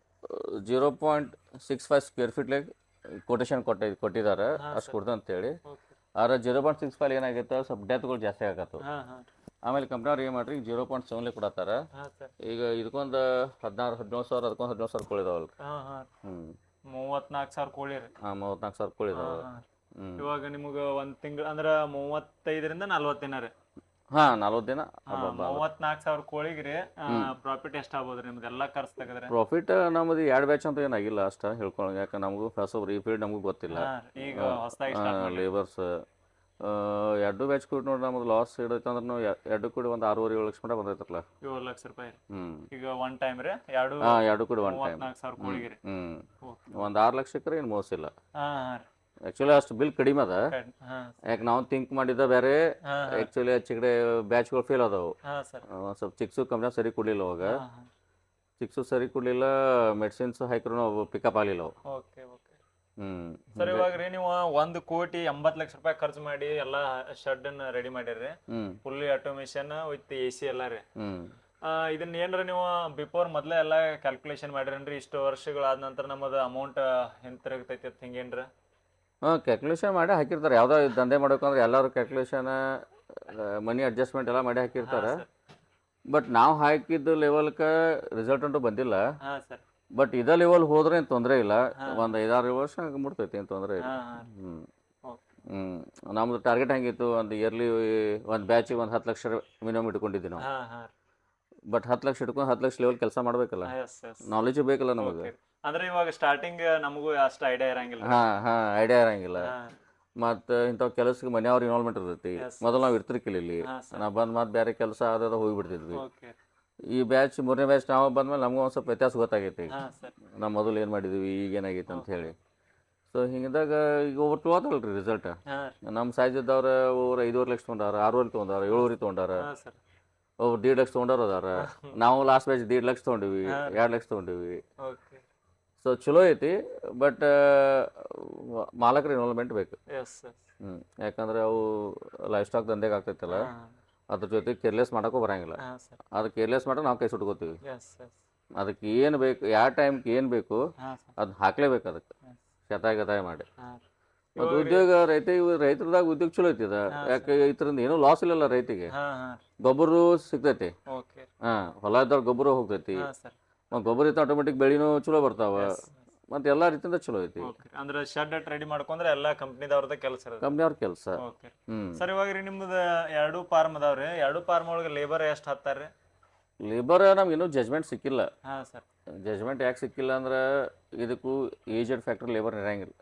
0.65 ಸ್ಕ್ವೇರ್ ಫೀಟ್ಲೆ ಕೊಟೇಶನ್ ಕೊಟ್ಟಿದ್ದಾರೆ, ಅಷ್ಟು ಕೊಡ್ದು ಅಂತೇಳಿ. ಓಕೆ ಆದ್ರೆ 0.65 ಏನಾಗೈತೆ, ಸ್ವಲ್ಪ ಡೆತ್ಗಳು ಜಾಸ್ತಿ ಆಗತ್ತವು. ಹಾ ಹಾ ಆಮೇಲೆ ಕಂಪ್ನಿಯವ್ರು ಏನು ಮಾಡ್ರಿ 0.7 ಕೊಡತ್ತಾರ. ಹಾ ಸರ್ ಈಗ ಇದಕ್ಕೊಂದು 16-17 ಸಾವಿರ, ಅದಕ್ಕೊಂದು 17 ಸಾವಿರ ಕೋಳಿ ಇದಾವಲ್ರಿ. ಹಾ ಹಾ ಹ್ಞೂ 34,000 ಕೋಳಿ ರೀ. ಹಾಂ 34 ಸಾವಿರ ಕೋಳಿ ಇದಾವೆ. ಹಾ ಹ್ಞೂ ಇವಾಗ ನಿಮಗೆ ಒಂದು ತಿಂಗಳು ಅಂದ್ರೆ 35ರಿಂದ 40 ದಿನ ರೀ. ಹಾಂ 40 ದಿನ. 34,000 ಕೋಳಿಗೆ ರೀ ಪ್ರಾಫಿಟ್ ಎಷ್ಟು ಆಗ್ಬೋದು ನಿಮ್ದೆಲ್ಲ ಖರ್ಚು ತೆಗೆದ್ರೆ? ಪ್ರಾಫಿಟ್ ನಮ್ಮದು 2 ಬ್ಯಾಚ್ ಅಂತ ಏನಾಗಿಲ್ಲ ಅಷ್ಟ ಹೇಳ್ಕೊಳಂಗೆ, ಯಾಕೆ ನಮಗೂ ಹೊಸಬ್ರು ಈ ಫೀಲ್ಡ್ ನಮಗೂ ಗೊತ್ತಿಲ್ಲ. ಈಗ ಹೊಸದಾಗಿ ಸ್ಟಾರ್ಟ್ ಮಾಡಿ ಲೇಬರ್ಸ್ 2 ಬ್ಯಾಚ್ ಕೂಡ ನೋಡಿ ನಮ್ದು ಲಾಸ್ ಇಡೈತೆ ಅಂದ್ರೆ ನಾವು 2 ಕೂಡ ಒಂದು 6-7 ಲಕ್ಷ ಮಟ್ಟ ಬಂದೈತಲ್ಲ. 7 ಲಕ್ಷ ರೂಪಾಯಿ ಹ್ಞೂ ಈಗ ಒನ್ ಟೈಮ್ ರೀ. ಹಾಂ 2 ಕೂಡ ಒನ್ ಟೈಮ್. 34,000 ಕೋಳಿಗೆ ರೀ. ಹ್ಞೂ ಒಂದು 6 ಲಕ್ಷಕ್ಕೆ ಏನು ಮೋಸ ಇಲ್ಲ. ಹಾ ಹಾ ರೀ ಆ್ಯಕ್ಚುಲಿ ಅಷ್ಟು ಬಿಲ್ ಕಡಿಮೆ ಅದ. ಹಾ ಯಾಕೆ ನಾವು ಥಿಂಕ್ ಮಾಡಿದ್ದ ಬೇರೆ, ಹಾ ಆ್ಯಕ್ಚುಲಿ ಚಿಕ್ಕಡೆ ಬ್ಯಾಚ್ಗಳು ಫೇಲ್ ಅದಾವು. ಹಾ ಸರ್ ಒಂದು ಸ್ವಲ್ಪ ಚಿಕ್ಸು ಕಂಪ್ನಿ ಸರಿ ಕೊಡಲಿಲ್ಲ ಅವಾಗ. ಹಾ ಹಾ ಚಿಕ್ಸು ಸರಿ ಕೊಡಲಿಲ್ಲ, ಮೆಡಿಸಿನ್ಸ್ ಹಾಕಿದ್ರು ಪಿಕಪ್ ಆಗಲಿಲ್ಲ ಅವು. ಓಕೆ ಓಕೆ ಹ್ಞೂ ಸರ್ ಇವಾಗ ರೀ ನೀವು 1,80,00,000 ರೂಪಾಯಿ ಖರ್ಚು ಮಾಡಿ ಎಲ್ಲ ಶೆಡ್ ರೆಡಿ ಮಾಡಿರಿ, ಹ್ಞೂ ಫುಲ್ಲಿ ಆಟೋಮೇಷನ್ ವಿತ್ AC ಎಲ್ಲ ರೀ. ಹ್ಞೂ ಇದನ್ನ ಏನ್ರ ನೀವು ಬಿಫೋರ್ ಮೊದ್ಲೇ ಎಲ್ಲ ಕ್ಯಾಲ್ಕುಲೇಷನ್ ಮಾಡಿರೇನ್ರಿ? ಇಷ್ಟು ವರ್ಷಗಳಾದ ನಂತರ ನಮ್ಮದು ಅಮೌಂಟ್ ಹಿಂತಿರುಗ್ತೈತಿ ಅಂತ ಹಿಂಗೇನ್ರ? ಹಾಂ ಕ್ಯಾಲ್ಕುಲೇಷನ್ ಮಾಡಿ ಹಾಕಿರ್ತಾರೆ. ಯಾವುದೋ ದಂಧೆ ಮಾಡ್ಬೇಕಂದ್ರೆ ಎಲ್ಲರೂ ಕ್ಯಾಲ್ಕುಲೇಷನ್, ಮನಿ ಅಡ್ಜಸ್ಟ್ಮೆಂಟ್ ಎಲ್ಲ ಮಾಡಿ ಹಾಕಿರ್ತಾರೆ. ಬಟ್ ನಾವು ಹಾಕಿದ್ದು ಲೆವೆಲ್ಗೆ ರಿಸಲ್ಟ್ ಅಂತೂ ಬಂದಿಲ್ಲ. ಹಾ ಸರ್ ಬಟ್ ಇದೇ ಲೆವೆಲ್ ಹೋದ್ರೆ ಏನು ತೊಂದರೆ ಇಲ್ಲ, ಒಂದು 5-6 ವರ್ಷ ಮುಟ್ತೈತಿ, ಏನು ತೊಂದರೆ ಇಲ್ಲ. ಹಾ ಹಾ ಹ್ಞೂ ಓಕೆ ಹ್ಞೂ ನಮ್ಮದು ಟಾರ್ಗೆಟ್ ಹೆಂಗಿತ್ತು, ಒಂದು ಇಯರ್ಲಿ ಒಂದು ಬ್ಯಾಚಿಗೆ ಒಂದು 10 ಲಕ್ಷ ಮಿನಿಮಮ್ ಇಟ್ಕೊಂಡಿದ್ವಿ ನಾವು. ಹಾ ಹಾ ಬಟ್ 10 ಲಕ್ಷ ಇಟ್ಕೊಂಡು 10 ಲಕ್ಷ ಲೆವೆಲ್ ಕೆಲಸ ಮಾಡಬೇಕಲ್ಲ, ಎಸ್ ಎಸ್ ನಾಲೆಜ್ ಬೇಕಲ್ಲ ನಮಗೆ. ಅಂದ್ರೆ ಇವಾಗ ಸ್ಟಾರ್ಟಿಂಗ್ ನಮಗೂ ಅಷ್ಟು ಐಡಿಯಾ ಇರಂಗಿಲ್ಲ. ಹಾಂ ಹಾಂ ಐಡಿಯಾ ಇರಂಗಿಲ್ಲ. ಹಾ ಮತ್ತು ಇಂಥವು ಕೆಲಸಕ್ಕೆ ಮನೆಯವ್ರ ಇನ್ವಾಲ್ವ್ಮೆಂಟ್ ಇರ್ತೈತಿ. ಮೊದಲು ನಾವು ಇರ್ತಿರ್ಕಿಲ್ಲ ಇಲ್ಲಿ, ಹಾ ಸರ್ ನಾವು ಬಂದು ಮತ್ತೆ ಬೇರೆ ಕೆಲಸ ಆದ ಹೋಗಿಬಿಡ್ತಿದ್ವಿ. ಓಕೆ ಈ ಬ್ಯಾಚ್ 3ನೇ ಬ್ಯಾಚ್ ನಾವು ಬಂದ್ಮೇಲೆ ನಮಗೂ ಒಂದು ಸ್ವಲ್ಪ ವ್ಯತ್ಯಾಸ ಗೊತ್ತಾಗೈತಿ. ಹಾ ಸರ್ ನಾವು ಮೊದಲು ಏನು ಮಾಡಿದ್ವಿ, ಈಗ ಏನಾಗೈತೆ ಅಂತ ಹೇಳಿ. ಸೊ ಹಿಂಗಿದಾಗ ಈಗ ಒಬ್ಬರು ತೊಗೋತಲ್ಲ ರೀ ರಿಸಲ್ಟ್. ಹಾ ನಮ್ಮ ಸೈಜ್ ಇದ್ದವ್ರು ಒಬ್ಬರು 5.5 ಲಕ್ಷ ತೊಗೊಂಡಾರ, 6.5 ತೊಗೊಂಡಾರ, 7.5 ತೊಗೊಂಡಾರ, ಹಾ ಸರ್ ಒಬ್ರು 1.5 ಲಕ್ಷ ತೊಗೊಂಡಾರ ಅದಾರ. ನಾವು ಲಾಸ್ಟ್ ಬ್ಯಾಚ್ 1.5 ಲಕ್ಷ ತೊಗೊಂಡಿವಿ, 2 ಲಕ್ಷ ತೊಗೊಂಡಿವಿ. ಓಕೆ ಸೊ ಚಲೋ ಐತಿ. ಬಟ್ ಮಾಲಕರ ಇನ್ವಾಲ್ವ್ಮೆಂಟ್ ಬೇಕು. ಎಸ್ ಎಸ್ ಯಾಕಂದ್ರೆ ಅವು ಲೈಫ್ ಸ್ಟಾಕ್ ದಂಧೆಗೆ ಆಗ್ತೈತಲ್ಲ, ಅದ್ರ ಜೊತೆ ಕೇರ್ಲೆಸ್ ಮಾಡೋಕ್ಕೂ ಬರಂಗಿಲ್ಲ. ಹಾ ಸರ್ ಅದು ಕೇರ್ಲೆಸ್ ಮಾಡೋ ನಾವು ಕೈ ಸುಟ್ಕೋತೀವಿ. ಎಸ್ ಎಸ್ ಅದಕ್ಕೆ ಏನು ಬೇಕು, ಯಾವ ಟೈಮ್ಗೆ ಏನು ಬೇಕು ಹಾ ಸರ್ ಅದನ್ನ ಹಾಕ್ಲೇಬೇಕು. ಅದಕ್ಕೆ ಗತಾಯ ಮಾಡಿ. ಹಾ ಮತ್ತು ಉದ್ಯೋಗ ರೈತರದಾಗ ಉದ್ಯೋಗ ಚಲೋ ಐತಿ. ಯಾಕೆ ಇದರಿಂದ ಏನೂ ಲಾಸ್ ಇಲ್ಲಲ್ಲ ರೈತಿಗೆ. ಹಾ ಹಾ ಗೊಬ್ಬರ ಸಿಗ್ತೈತಿ. ಓಕೆ ಹಾಂ ಹೊಲ ಇದ್ದವ್ರು ಗೊಬ್ಬರ ಹೋಗ್ತೈತಿ. ಹಾ ಸರ್ ಮತ್ತು ಗೊಬ್ಬರ ಇತ್ತು ಆಟೋಮೆಟಿಕ್ ಬೆಳೆನೂ ಚಲೋ ಬರ್ತಾವ. ಮತ್ತು ಎಲ್ಲ ರೀತಿಯಿಂದ ಚಲೋ ಐತಿ. ಓಕೆ ಅಂದ್ರೆ ಶೆಡ್ ರೆಡಿ ಮಾಡ್ಕೊಂಡ್ರೆ ಎಲ್ಲ ಕಂಪ್ನಿದವ್ರದ ಕೆಲಸ ಇರುತ್ತೆ. ಕಂಪ್ನಿಯವ್ರ ಕೆಲಸ. ಓಕೆ ಹ್ಞೂ ಸರ್ ಇವಾಗ ರೀ ನಿಮ್ದು 2 ಫಾರ್ಮ್ ಅದಾವ್ರಿ. 2 ಫಾರ್ಮ್ ಒಳಗೆ ಲೇಬರ್ ಎಷ್ಟು ಹತ್ತಾರ್ರಿ? ಲೇಬರ್ ನಮ್ಗೆ ಇನ್ನೂ ಜಜ್ಮೆಂಟ್ ಸಿಕ್ಕಿಲ್ಲ. ಹಾ ಸರ್ ಜಜ್ಮೆಂಟ್ ಯಾಕೆ ಸಿಕ್ಕಿಲ್ಲ ಅಂದ್ರೆ ಇದಕ್ಕೂ ಏಜೆಡ್ ಫ್ಯಾಕ್ಟ್ರಿ ಲೇಬರ್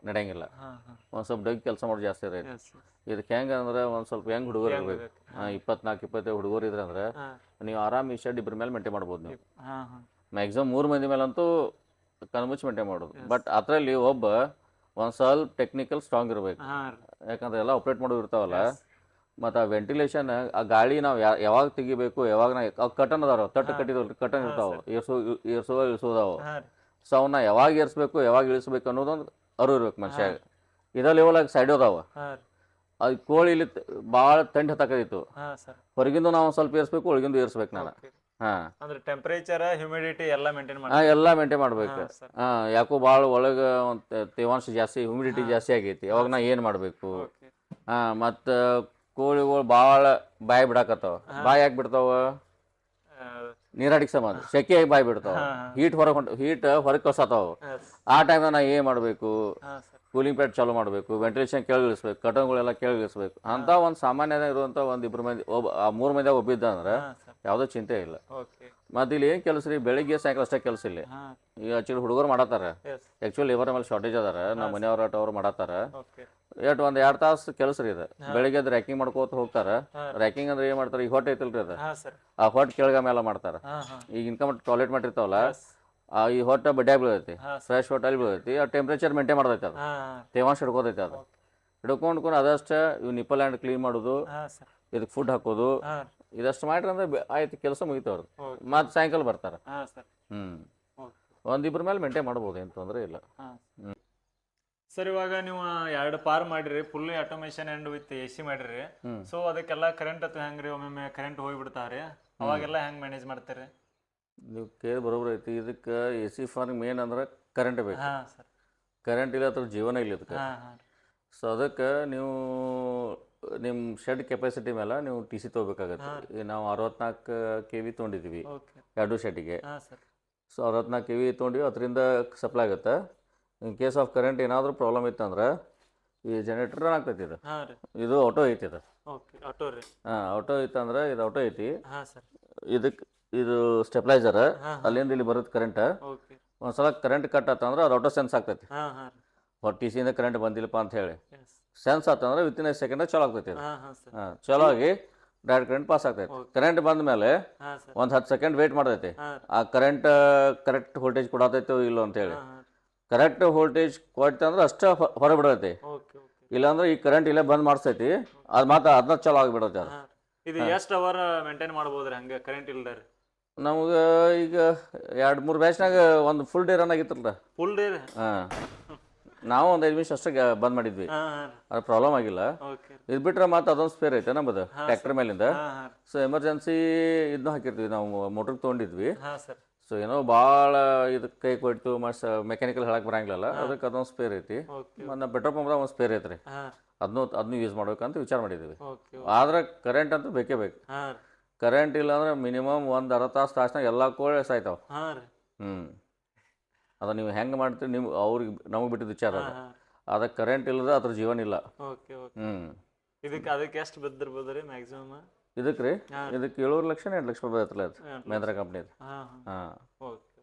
ನಡೆಯಂಗಿಲ್ಲ. ಹಾ ಹಾ ಒಂದು ಸ್ವಲ್ಪ ಡಗ್ ಕೆಲಸ ಮಾಡೋದು ಜಾಸ್ತಿ ಇರೈತಿ. ಎಸ್ ಇದಕ್ಕೆ ಹೆಂಗೆ ಅಂದ್ರೆ ಒಂದು ಸ್ವಲ್ಪ ಹೆಂಗೆ ಹುಡುಗರು ಇರ್ಬೇಕು. 24-25 ಹುಡುಗರು ಇದ್ರೆ ಅಂದ್ರೆ ಹಾ ನೀವು ಆರಾಮ್ ಈ ಶೆಡ್ 2 ಮೇಲೆ ಮೇಂಟೈನ್ ಮಾಡ್ಬೋದು. ನೀವು ಹಾ ಹಾ ಮ್ಯಾಕ್ಸಿಮಮ್ 3 ಮಂದಿ ಮೇಲಂತೂ ಕಣ್ಮುಚ್ಚಿ ಮೇಂಟೈನ್ ಮಾಡೋದು. ಬಟ್ ಅದರಲ್ಲಿ ಒಬ್ಬ ಒಂದು ಸ್ವಲ್ಪ ಟೆಕ್ನಿಕಲ್ ಸ್ಟ್ರಾಂಗ್ ಇರಬೇಕು. ಹಾ ಯಾಕಂದ್ರೆ ಎಲ್ಲ ಆಪ್ರೇಟ್ ಮಾಡೋದು ಇರ್ತಾವಲ್ಲ. ಮತ್ತು ಆ ವೆಂಟಿಲೇಷನ್, ಆ ಗಾಳಿ ನಾವು ಯಾವಾಗ ತೆಗಿಬೇಕು, ಯಾವಾಗ ನಾವು ಕಟನ್ ಅದಾವ, ತಟ್ಟು ಕಟ್ಟಿದವ್ರಿ ಕಟನ್ ಇರ್ತಾವೆ, ಇಳಿಸೋದಾವ. ಹಾ ರೀ ಸೊ ಅವನ್ನ ಯಾವಾಗ ಏರಿಸ್ಬೇಕು, ಯಾವಾಗ ಇಳಿಸ್ಬೇಕು ಅನ್ನೋದೊಂದು ಇರ್ಬೇಕು ಮನುಷ್ಯ. ಇದೇ ಲೆವೆಲಾಗಿ ಸೈಡ್ ಅದಾವ. ಹಾ ರೀ ಅದು ಕೋಳಿ ಇಲ್ಲಿ ಭಾಳ ತಂಡಿ ಹತ್ತಕೈತು. ಹಾ ಸರ್ ಹೊರಗಿಂದು ನಾವು ಸ್ವಲ್ಪ ಏರಿಸ್ಬೇಕು, ಒಳಗಿಂದು ಏರಿಸ್ಬೇಕು. ನಾನು ಓಕೆ ಹಾಂ ಅಂದ್ರೆ ಟೆಂಪರೇಚರ್ ಹ್ಯೂಮಿಡಿಟಿ ಎಲ್ಲ ಮೇಂಟೈನ್ ಹಾಂ ಎಲ್ಲ ಮೇಂಟೈನ್ ಮಾಡ್ಬೇಕು. ಸರ್ ಹಾಂ ಯಾಕೋ ಭಾಳ ಒಳಗೆ ಒಂದು ತೇವಾಂಶ ಜಾಸ್ತಿ ಹ್ಯೂಮಿಡಿಟಿ ಜಾಸ್ತಿ ಆಗೈತಿ, ಅವಾಗ ನಾ ಏನು ಮಾಡಬೇಕು? ಓಕೆ ಹಾಂ ಮತ್ತು ಕೋಳಿಗಳು ಭಾಳ ಬಾಯಿ ಬಿಡಾಕತ್ತಾವ. ಬಾಯಿ ಯಾಕೆ ಬಿಡ್ತಾವ? ನೀರಾಡಿಗೆ ಸಂಬಂಧ ಸೆಕೆಯಾಗಿ ಬಾಯಿ ಬಿಡ್ತಾವ, ಹೀಟ್ ಹೊರಗೆ ಕಳ್ಸತ್ತಾವ. ಆ ಟೈಮ್ದಾಗ ನಾ ಏನು ಮಾಡಬೇಕು? ಹಾಂ ಸರ್ ಕೂಲಿಂಗ್ ಪ್ಯಾಡ್ ಚಾಲೂ ಮಾಡಬೇಕು, ವೆಂಟಿಲೇಷನ್ ಕೆಳಗಿಳಿಸ್ಬೇಕು, ಕಟನ್ಗಳೆಲ್ಲ ಕೆಳಗಿಳಿಸ್ಬೇಕು. ಅಂತ ಒಂದು ಸಾಮಾನ್ಯದ ಇರುವಂಥ ಒಂದು ಇಬ್ಬರು ಮಂದಿ ಮೂರು ಮಂದಿಯಾಗ ಒಬ್ಬಿದ್ದ ಅಂದ್ರೆ ಹಾಂ ಸರ್ ಯಾವುದೋ ಚಿಂತೆ ಇಲ್ಲ. ಓಕೆ ಮತ್ತು ಇಲ್ಲಿ ಏನು ಕೆಲಸ ರೀ, ಬೆಳಿಗ್ಗೆ ಸಾಯಂಕಾಲ ಅಷ್ಟೇ ಕೆಲಸ ಇಲ್ಲಿ. ಹಾಂ ಈಗ ಆ್ಯಕ್ಚುಲಿ ಹುಡುಗರು ಮಾಡತ್ತಾರ, ಎಸ್ ಆ್ಯಕ್ಚುಲಿ ಲೇಬರ್ ಮೇಲೆ ಶಾರ್ಟೇಜ್ ಅದಾರ. ನಮ್ಮ ಮನೆಯವ್ರ ಅವ್ರು ಮಾಡತ್ತಾರ. ಓಕೆ ಒಂದು 2 ತಾಸು ಕೆಲಸ ರೀ ಇದು. ಬೆಳಿಗ್ಗೆ ಅದು ರ್ಯಾಕಿಂಗ್ ಮಾಡ್ಕೋತ ಹೋಗ್ತಾರೆ. ರ್ಯಾಕಿಂಗ್ ಅಂದ್ರೆ ಏನು ಮಾಡ್ತಾರೆ, ಈಗ ಹೊಟ್ಟೆ ಐತಲ್ರಿ ಅದು, ಹಾಂ ಸರ್ ಆ ಹೊಟ್ಟೆ ಕೆಳಗ ಮೇಲೆ ಮಾಡ್ತಾರೆ. ಹಾಂ ಹಾಂ ಈಗ ಇನ್ಕಮ್ ಟಾಯ್ಲೆಟ್ ಮಾಡಿರ್ತಾವಲ್ಲ, ಎಸ್ ಈ ಹೊಟ್ಟೆ ಬಡ್ಡ್ಯಾಗ ಬೀಳೈತಿ, ಹಾಂ ಫ್ರೆಶ್ ಹೊಟ್ಟೆ ಅಲ್ಲಿ ಬೀಳೈತಿ. ಆ ಟೆಂಪ್ರೇಚರ್ ಮೇಂಟೈನ್ ಮಾಡ್ತೈತೆ ಅದು, ಹಾಂ ತೇವಾಂಶ ಹಿಡ್ಕೋತೈತೆ ಅದು. ಹಿಡ್ಕೊಂಡು ಅದಷ್ಟೇ ಇವು ನಿಪ್ಪಲ್ ಹ್ಯಾಂಡ್ ಕ್ಲೀನ್ ಮಾಡೋದು, ಹಾಂ ಸರ್ ಇದಕ್ಕೆ ಫುಡ್ ಹಾಕೋದು, ಹಾಂ ಇದಷ್ಟು ಮಾಡ್ರಿ ಅಂದ್ರೆ ಆಯ್ತು, ಕೆಲಸ ಮುಗಿತು ಅವ್ರದ್ದು. ಓಕೆ ಮತ್ತು ಸಾಯಂಕಾಲ ಬರ್ತಾರೆ. ಹಾಂ ಸರ್ ಓಕೆ ಒಂದಿಬ್ಬರ ಮೇಲೆ ಮೇಂಟೈನ್ ಮಾಡ್ಬೋದು, ಏನು ತೊಂದರೆ ಇಲ್ಲ. ಹಾಂ ಸರ್ ಇವಾಗ ನೀವು 2 ಪಾರ್ ಮಾಡಿರಿ, fully automation and with AC ಮಾಡಿರಿ. ಸೊ ಅದಕ್ಕೆಲ್ಲ ಕರೆಂಟ್ ಅಥವಾ ಹೆಂಗ್ರಿ? ಒಮ್ಮೊಮ್ಮೆ ಕರೆಂಟ್ ಹೋಗ್ಬಿಡ್ತಾವ್ರಿ, ಅವಾಗೆಲ್ಲ ಹೆಂಗೆ ಮ್ಯಾನೇಜ್ ಮಾಡ್ತೀರಿ? ನೀವು ಕೇಳಿ ಬರೋಬ್ರು ಐತಿ. ಇದಕ್ಕೆ AC ಫಾರ್ಮಿಂಗ್ ಮೇನ್ ಅಂದ್ರೆ ಕರೆಂಟ್ ಬೇಕು. ಹಾಂ ಸರ್ ಕರೆಂಟ್ ಇಲ್ಲ ಅದ್ರ ಜೀವನ ಇಲ್ಲ ಇದಕ್ಕೆ. ಹಾಂ ಹಾಂ ಸೊ ಅದಕ್ಕೆ ನೀವು ನಿಮ್ಮ ಶೆಡ್ ಕೆಪಾಸಿಟಿ ಮೇಲೆ ನೀವು TC ತೊಗೋಬೇಕಾಗತ್ತೆ. ಈಗ ನಾವು 64 KV ತೊಗೊಂಡಿದ್ದೀವಿ ಓಕೆ 2 ಶೆಡ್ಡಿಗೆ. ಹಾಂ ಸರ್ ಸೊ 64 KV ತೊಗೊಂಡಿವಿ, ಅದರಿಂದ ಸಪ್ಲೈ ಆಗುತ್ತೆ. ಇನ್ ಕೇಸ್ ಆಫ್ ಕರೆಂಟ್ ಏನಾದರೂ ಪ್ರಾಬ್ಲಮ್ ಇತ್ತಂದ್ರೆ ಈ ಜನರೇಟರ್ ರನ್ ಆಗ್ತೈತಿ. ಹಾಂ ರೀ ಇದು ಆಟೋ ಐತಿ ಇದು. ಓಕೆ ಆಟೋ ರೀ ಹಾಂ ಆಟೋ ಇತ್ತಂದ್ರೆ ಇದು ಆಟೋ ಐತಿ. ಹಾಂ ಸರ್ ಇದು ಸ್ಟೆಪ್ಲೈಸರ್, ಹಾಂ ಅಲ್ಲಿಂದ ಇಲ್ಲಿ ಬರುತ್ತೆ ಕರೆಂಟ್. ಓಕೆ ಒಂದ್ಸಲ ಕರೆಂಟ್ ಕಟ್ ಆತಂದ್ರೆ ಅದು ಆಟೋ ಸೆನ್ಸ್ ಆಗ್ತೈತಿ, ಹಾಂ ಹಾಂ ರೀ ಹೊಟ್ಟು TCಯಿಂದ ಕರೆಂಟ್ ಬಂದಿಲ್ಲಪ್ಪ ಅಂತ ಹೇಳಿ. ಎಸ್ ಸೆನ್ಸ್ ಆತಂದ್ರೆ ವಿತಿನ್ 5 ಸೆಕೆಂಡ್ ಚಲೋ ಆಗ್ತೈತಿ ಅದು. ಹಾಂ ಹಾಂ ಸರ್ ಹಾಂ ಚಲೋ ಆಗಿ ಡೈರೆಕ್ಟ್ ಕರೆಂಟ್ ಪಾಸ್ ಆಗ್ತೈತಿ. ಕರೆಂಟ್ ಬಂದ ಮೇಲೆ ಹಾಂ ಸರ್ ಒಂದು 10 ಸೆಕೆಂಡ್ ವೇಟ್ ಮಾಡ್ತೈತಿ, ಹಾಂ ಆ ಕರೆಂಟ್ ಕರೆಕ್ಟ್ ವೋಲ್ಟೇಜ್ ಕೊಡತೈತೋ ಇಲ್ಲೋ ಅಂತೇಳಿ. ಹಾಂ ಹಾಂ ಕರೆಕ್ಟ್ ವೋಲ್ಟೇಜ್ ಕೊಟ್ಟಂದ್ರೆ ಅಷ್ಟೇ ಹೊರ ಬಿಡತೈತಿ. ಓಕೆ ಓಕೆ ಇಲ್ಲಾಂದ್ರೆ ಈ ಕರೆಂಟ್ ಇಲ್ಲೇ ಬಂದ್ ಮಾಡಿಸ್ತೈತಿ, ಅದು ಮಾತ್ರ ಅದನ್ನ ಚಲೋ ಆಗಿಬಿಡತ್ತೆ ಅದು. ಹಾಂ ಇದು ಎಷ್ಟು ಅವರ್ ಮೇಂಟೈನ್ ಮಾಡ್ಬೋದ್ರಿ ಹಂಗೆ ಕರೆಂಟ್ ಇಲ್ದ ರೀ? ನಮ್ಗೆ ಈಗ 2-3 ಬ್ಯಾಚ್ನಾಗ ಒಂದು ಫುಲ್ ಡೇ ರನ್ ಆಗಿತ್ತಲ್ಲ. ಫುಲ್ ಡೇ ರೀ? ಹಾಂ ನಾವು ಒಂದು 5 ನಿಮಿಷ ಅಷ್ಟೇ ಬಂದ್ ಮಾಡಿದ್ವಿ, ಹಾಂ ಹಾಂ ಅದು ಪ್ರಾಬ್ಲಮ್ ಆಗಿಲ್ಲ. ಓಕೆ ಇದು ಬಿಟ್ರೆ ಮತ್ತೆ ಅದೊಂದು ಸ್ಪೇರ್ ಐತೆ ನಮ್ಮದು ಟ್ರ್ಯಾಕ್ಟರ್ ಮೇಲಿಂದ. ಹಾಂ ಹಾಂ ಸೊ ಎಮರ್ಜೆನ್ಸಿ ಇದನ್ನ ಹಾಕಿರ್ತೀವಿ ನಾವು, ಮೋಟ್ರಿಗೆ ತೊಗೊಂಡಿದ್ವಿ. ಹಾಂ ಸರ್ ಸೊ ಏನೋ ಭಾಳ ಇದಕ್ಕೆ ಕೈ ಕೊಟ್ಟು ಮೆಕ್ಯಾನಿಕಲ್ ಹೇಳಕ್ಕೆ ಬರಂಗಿಲ್ಲ, ಅದಕ್ಕೆ ಅದೊಂದು ಸ್ಪೇರ್ ಐತಿ. ಓಕೆ ಮತ್ತು ಪೆಟ್ರೋಲ್ ಪಂಪ್ದಾಗ ಒಂದು ಸ್ಪೇರ್ ಐತ್ರಿ, ಹಾಂ ಅದನ್ನು ಯೂಸ್ ಮಾಡ್ಬೇಕಂತ ವಿಚಾರ ಮಾಡಿದ್ದೀವಿ. ಓಕೆ ಆದ್ರೆ ಕರೆಂಟ್ ಅಂತೂ ಬೇಕೇ ಬೇಕು. ಹಾಂ ಕರೆಂಟ್ ಇಲ್ಲ ಅಂದ್ರೆ ಮಿನಿಮಮ್ ಒಂದು ಅರ್ಧ ತಾಸ್ನಾಗ ಎಲ್ಲ ಕೋಳಿ ಸಾಯ್ತಾವೆ. ಹಾಂ ರೀ ಅದು ನೀವು ಹೆಂಗೆ ಮಾಡ್ತೀರಿ ನೀವು ಅವ್ರಿಗೆ ನಮಗೆ ಬಿಟ್ಟಿದ್ದು ವಿಚಾರ ಅದು. ಹಾಂ ಅದಕ್ಕೆ ಕರೆಂಟ್ ಇಲ್ಲದ ಅದ್ರ ಜೀವನ ಇಲ್ಲ. ಓಕೆ ಓಕೆ ಅದಕ್ಕೆ ಎಷ್ಟು ಬಿದ್ದಿರ್ಬೋದು ರೀ ಮ್ಯಾಕ್ಸಿಮಮ್? ಇದಕ್ಕೆ ರೀ ಇದಕ್ಕೆ 7 ಲಕ್ಷ 8 ಲಕ್ಷ ರೂಪಾಯಿ ಬರ್ತಲ್ಲ ಅದು ಮಹೇಂದ್ರ ಕಂಪ್ನಿದು. ಹಾಂ ಹಾಂ ಓಕೆ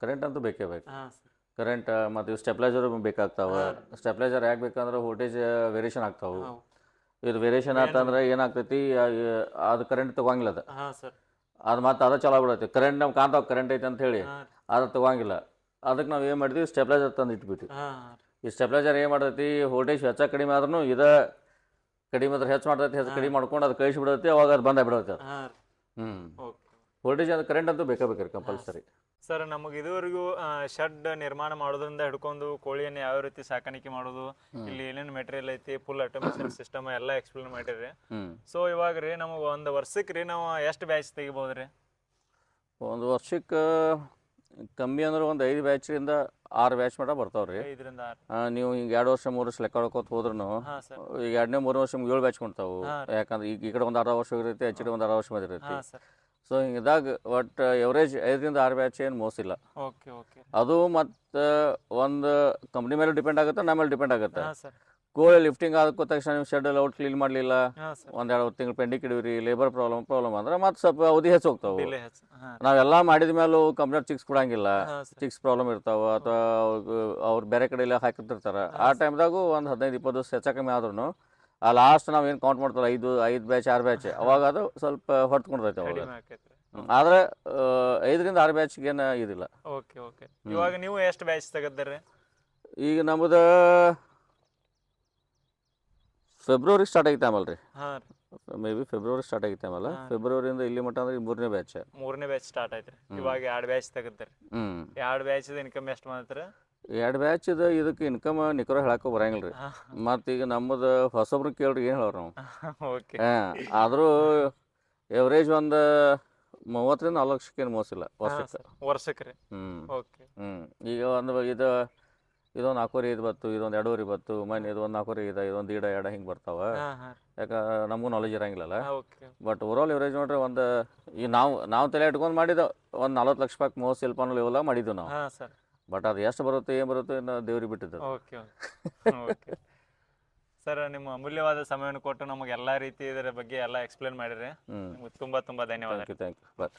ಕರೆಂಟ್ ಅಂತೂ ಬೇಕೇ ಬೇಕು. ಹಾಂ ಸರ್ ಕರೆಂಟ್ ಮತ್ತು ಇವು ಸ್ಟೆಪ್ಲೈಸರ್ ಬೇಕಾಗ್ತಾವೆ. ಸ್ಟೆಪ್ಲೈಸರ್ ಯಾಕೆ ಬೇಕಂದ್ರೆ ವೋಲ್ಟೇಜ್ ವೇರಿಯೇಷನ್ ಆಗ್ತಾವೆ. ಇದು ವೇರಿಯೇಷನ್ ಆತಂದ್ರೆ ಏನಾಗ್ತೈತಿ, ಅದು ಕರೆಂಟ್ ತೊಗೊಂಗಿಲ್ಲ ಅದು. ಹಾಂ ಸರ್ ಅದು ಮತ್ತೆ ಅದು ಚಲೋ ಬಿಡೈತಿ. ಕರೆಂಟ್ ನಮ್ಗೆ ಕಾಣ್ತಾವೆ ಕರೆಂಟ್ ಐತೆ ಅಂತ ಹೇಳಿ ಹಾಂ ಅದು ತೊಗೊಂಗಿಲ್ಲ. ಅದಕ್ಕೆ ನಾವು ಏನು ಮಾಡಿದ್ವಿ, ಸ್ಟೆಪ್ಲೈಸರ್ ತಂದು ಇಟ್ಬಿಟ್ಟು. ಹಾಂ ಈ ಸ್ಟೆಪ್ಲೈಸರ್ ಏನು ಮಾಡ್ತೈತಿ, ವೋಲ್ಟೇಜ್ ಹೆಚ್ಚ ಕಡಿಮೆ ಆದ್ರೂ ಕಡಿಮೆ ಆದ್ರೆ ಹೆಚ್ಚು ಮಾಡ್ತೈತಿ, ಹೆಚ್ಚು ಕಡಿಮೆ ಮಾಡ್ಕೊಂಡು ಅದು ಕಳಿಸಿ ಬಿಡತ್ತೆ, ಅವಾಗ ಅದು ಬಂದ ಬಿಡತ್ತೆ ಅದು. ಹಾಂ ಓಕೆ ವೋಲ್ಟೇಜ್ ಅದು ಕರೆಂಟ್ ಅಂತೂ ಬೇಕೇ ಬೇಕ್ರಿ ಕಂಪಲ್ಸರಿ. ಸರ್ ನಮಗೆ ಇದುವರೆಗೂ ಶೆಡ್ ನಿರ್ಮಾಣ ಮಾಡೋದ್ರಿಂದ ಹಿಡ್ಕೊಂಡು ಕೋಳಿಯನ್ನು ಯಾವ ರೀತಿ ಸಾಕಾಣಿಕೆ ಮಾಡೋದು, ಇಲ್ಲಿ ಏನೇನು ಮೆಟೀರಿಯಲ್ ಐತಿ, ಫುಲ್ ಆಟೋಮೇಷನ್ ಸಿಸ್ಟಮ್ ಎಲ್ಲ ಎಕ್ಸ್ಪ್ಲೇನ್ ಮಾಡಿರಿ. ಸೊ ಇವಾಗ ರೀ ನಮಗೆ ಒಂದು ವರ್ಷಕ್ಕೆ ರೀ ನಾವು ಎಷ್ಟು ಬ್ಯಾಚ್ ತೆಗಿಬೋದು ರೀ? ಒಂದು ವರ್ಷಕ್ಕೆ ಕಮ್ಮಿ ಅಂದ್ರೆ ಒಂದು 5 ಬ್ಯಾಚ್ರಿಂದ 6 ಬ್ಯಾಚ್ ಮಟ್ಟ ಬರ್ತಾವೆ ರೀ. 5 ರಿಂದ 6 ನೀವು ಹಿಂಗೆ 2 ವರ್ಷ 3 ವರ್ಷ ಲೆಕ್ಕ ಹೊಡ್ಕೋತ ಹೋದ್ರೂ ಹಾಂ ಸರ್ ಈಗ 2ನೇ 3 ವರ್ಷ 7 ಬ್ಯಾಚ್ ಕೊಂತಾವು. ಯಾಕಂದ್ರೆ ಈಗ ಈ ಕಡೆ ಒಂದು 6 ವರ್ಷ ಇರುತ್ತೆ, ಆ ಕಡೆ ಒಂದು 6 ವರ್ಷ ಬಂದಿರುತ್ತೆ. ಹಾಂ ಸರ್ ಸೊ ಹಿಂಗಿದಾಗ ಒಟ್ಟು ಎವರೇಜ್ 5 ರಿಂದ 6 ಬ್ಯಾಚ್ ಏನು ಮೋಸಿಲ್ಲ. ಓಕೆ ಓಕೆ ಅದು ಮತ್ತು ಒಂದು ಕಂಪ್ನಿ ಮೇಲೆ ಡಿಪೆಂಡ್ ಆಗುತ್ತೆ, ನಮ್ಮ ಮೇಲೆ ಡಿಪೆಂಡ್ ಆಗುತ್ತೆ. ಹಾಂ ಸರ್ ಕೋಳಿ ಲಿಫ್ಟಿಂಗ್ ಆದಕ್ಕೂ ತಕ್ಷಣ ನೀವು ಶೆಡ್ ಔಟ್ ಕ್ಲೀನ್ ಮಾಡಲಿಲ್ಲ, ಹಾಂ ಸರ್ 1-2 ತಿಂಗಳು ಪೆಂಡಿಂಗ್ ಇಡೀರಿ, ಲೇಬರ್ ಪ್ರಾಬ್ಲಮ್ ಅಂದ್ರೆ ಮತ್ತೆ ಸ್ವಲ್ಪ ಅವಧಿ ಹೆಚ್ಚು ಹೋಗ್ತಾವೆ. ಡಿಲೇ ಹೆಚ್ಚು. ಹಾಂ ನಾವೆಲ್ಲ ಮಾಡಿದ ಮೇಲೂ ಕಂಪ್ನಿಯವ್ರು ಚಿಕ್ಸ್ ಕೊಡಂಗಿಲ್ಲ, ಹಾಂ ಸರ್ ಚಿಕ್ಸ್ ಪ್ರಾಬ್ಲಮ್ ಇರ್ತಾವೆ ಅಥವಾ ಅವ್ರು ಬೇರೆ ಕಡೆ ಎಲ್ಲ ಹಾಕಿರ್ತಿರ್ತಾರೆ. ಆ ಟೈಮ್ದಾಗೂ ಒಂದು 15-20 ದಿವಸ ಹೆಚ್ಚು ಕಮ್ಮಿ ಆದ್ರೂ ಆ ಲಾಸ್ಟ್ ನಾವು ಏನು ಕೌಂಟ್ ಮಾಡ್ತಾರಲ್ಲ 5 ಬ್ಯಾಚ್ 6 ಬ್ಯಾಚ್, ಅವಾಗ ಅದು ಸ್ವಲ್ಪ ಹೊರತ್ಕೊಂಡ್ರೈತೆ ಅವಾಗ. ಕಡಿಮೆ ಆಕೈತ್ರಿ. ಆದರೆ 5 ರಿಂದ 6 ಬ್ಯಾಚ್ಗೇನು ಇದಿಲ್ಲ. ಓಕೆ ಓಕೆ ಇವಾಗ ನೀವು ಎಷ್ಟು ಬ್ಯಾಚ್ ತೆಗದ್ರಿ? ಈಗ ನಮ್ಮದು ಫೆಬ್ರವರಿ ಸ್ಟಾರ್ಟ್ ಆಗೈತೆ ಆಮೇಲೆ ರೀ, ಹಾಂ ಮೇ ಬಿ ಫೆಬ್ರವರಿ ಸ್ಟಾರ್ಟ್ ಆಗೈತೆ ಆಮೇಲೆ. ಫೆಬ್ರವರಿಯಿಂದ ಇಲ್ಲಿ ಮಟ್ಟ ಅಂದ್ರೆ 3ನೇ ಬ್ಯಾಚ್. 3ನೇ ಬ್ಯಾಚ್ ಸ್ಟಾರ್ಟ್ ಆಯ್ತು. ಇವಾಗ 2 ಬ್ಯಾಚ್ ತೆಗದ್ರಿ. 2 ಬ್ಯಾಚ್ ಇನ್ಕಮ್ ಎಷ್ಟು ಮಾಡ್ತೀರ? 2 ಬ್ಯಾಚ್ ಇದಕ್ಕೆ ಇನ್ಕಮ್ ನಿಖರ ಹೇಳಕ್ಕೆ ಬರಂಗಿಲ್ಲ ರೀ. ಮತ್ತು ಈಗ ನಮ್ಮದು ಹೊಸಬ್ರು ಕೇಳ್ರಿ ಏನು ಹೇಳೋರು ನಾವು. ಓಕೆ ಆದರೂ ಎವ್ರೇಜ್ ಒಂದು 30ರಿಂದ 40 ಲಕ್ಷಕ್ಕೇನು ಮೋಸಿಲ್ಲ ವರ್ಷಕ್ಕೆ. ವರ್ಷಕ್ಕೆ ರೀ. ಹ್ಞೂ ಓಕೆ. ಈಗ ಒಂದು ಇದೊಂದು 4 ಇದು ಬತ್ತು, ಇದೊಂದು 2 ಬತ್ತು, ಮನೆ ಇದೊಂದು 4 ಇದೆ, ಇದೊಂದು ಎರಡು ಹಿಂಗೆ ಬರ್ತಾವೆ. ಯಾಕೆ ನಮಗೂ ನಾಲೆಜ್ ಇರಂಗಿಲ್ಲಲ್ಲ. ಓಕೆ. ಬಟ್ ಓವರಾಲ್ ಇವರೇಜ್ ನೋಡ್ರಿ ಒಂದು ಈಗ ನಾವು ತಲೆ ಇಟ್ಕೊಂಡು ಮಾಡಿದ್ದು ಒಂದು 40 ಲಕ್ಷ ರೂಪಾಯಿ ಮೋಸ ಶಿಲ್ಪನೂ ಇವೆಲ್ಲ ಮಾಡಿದ್ದು ನಾವು. ಹಾಂ ಸರ್. ಬಟ್ ಅದು ಎಷ್ಟು ಬರುತ್ತೆ ಏನು ಬರುತ್ತೆ ಇನ್ನು ದೇವ್ರಿಗೆ ಬಿಟ್ಟಿದ್ದು. ಓಕೆ ಓಕೆ ಸರ್, ನಿಮ್ಮ ಅಮೂಲ್ಯವಾದ ಸಮಯವನ್ನು ಕೊಟ್ಟು ನಮಗೆ ಎಲ್ಲ ರೀತಿ ಇದರ ಬಗ್ಗೆ ಎಲ್ಲ ಎಕ್ಸ್ಪ್ಲೇನ್ ಮಾಡಿರಿ. ನಿಮ್ಗೆ ತುಂಬ ಧನ್ಯವಾದ. Thank you. ಬಾಯ್.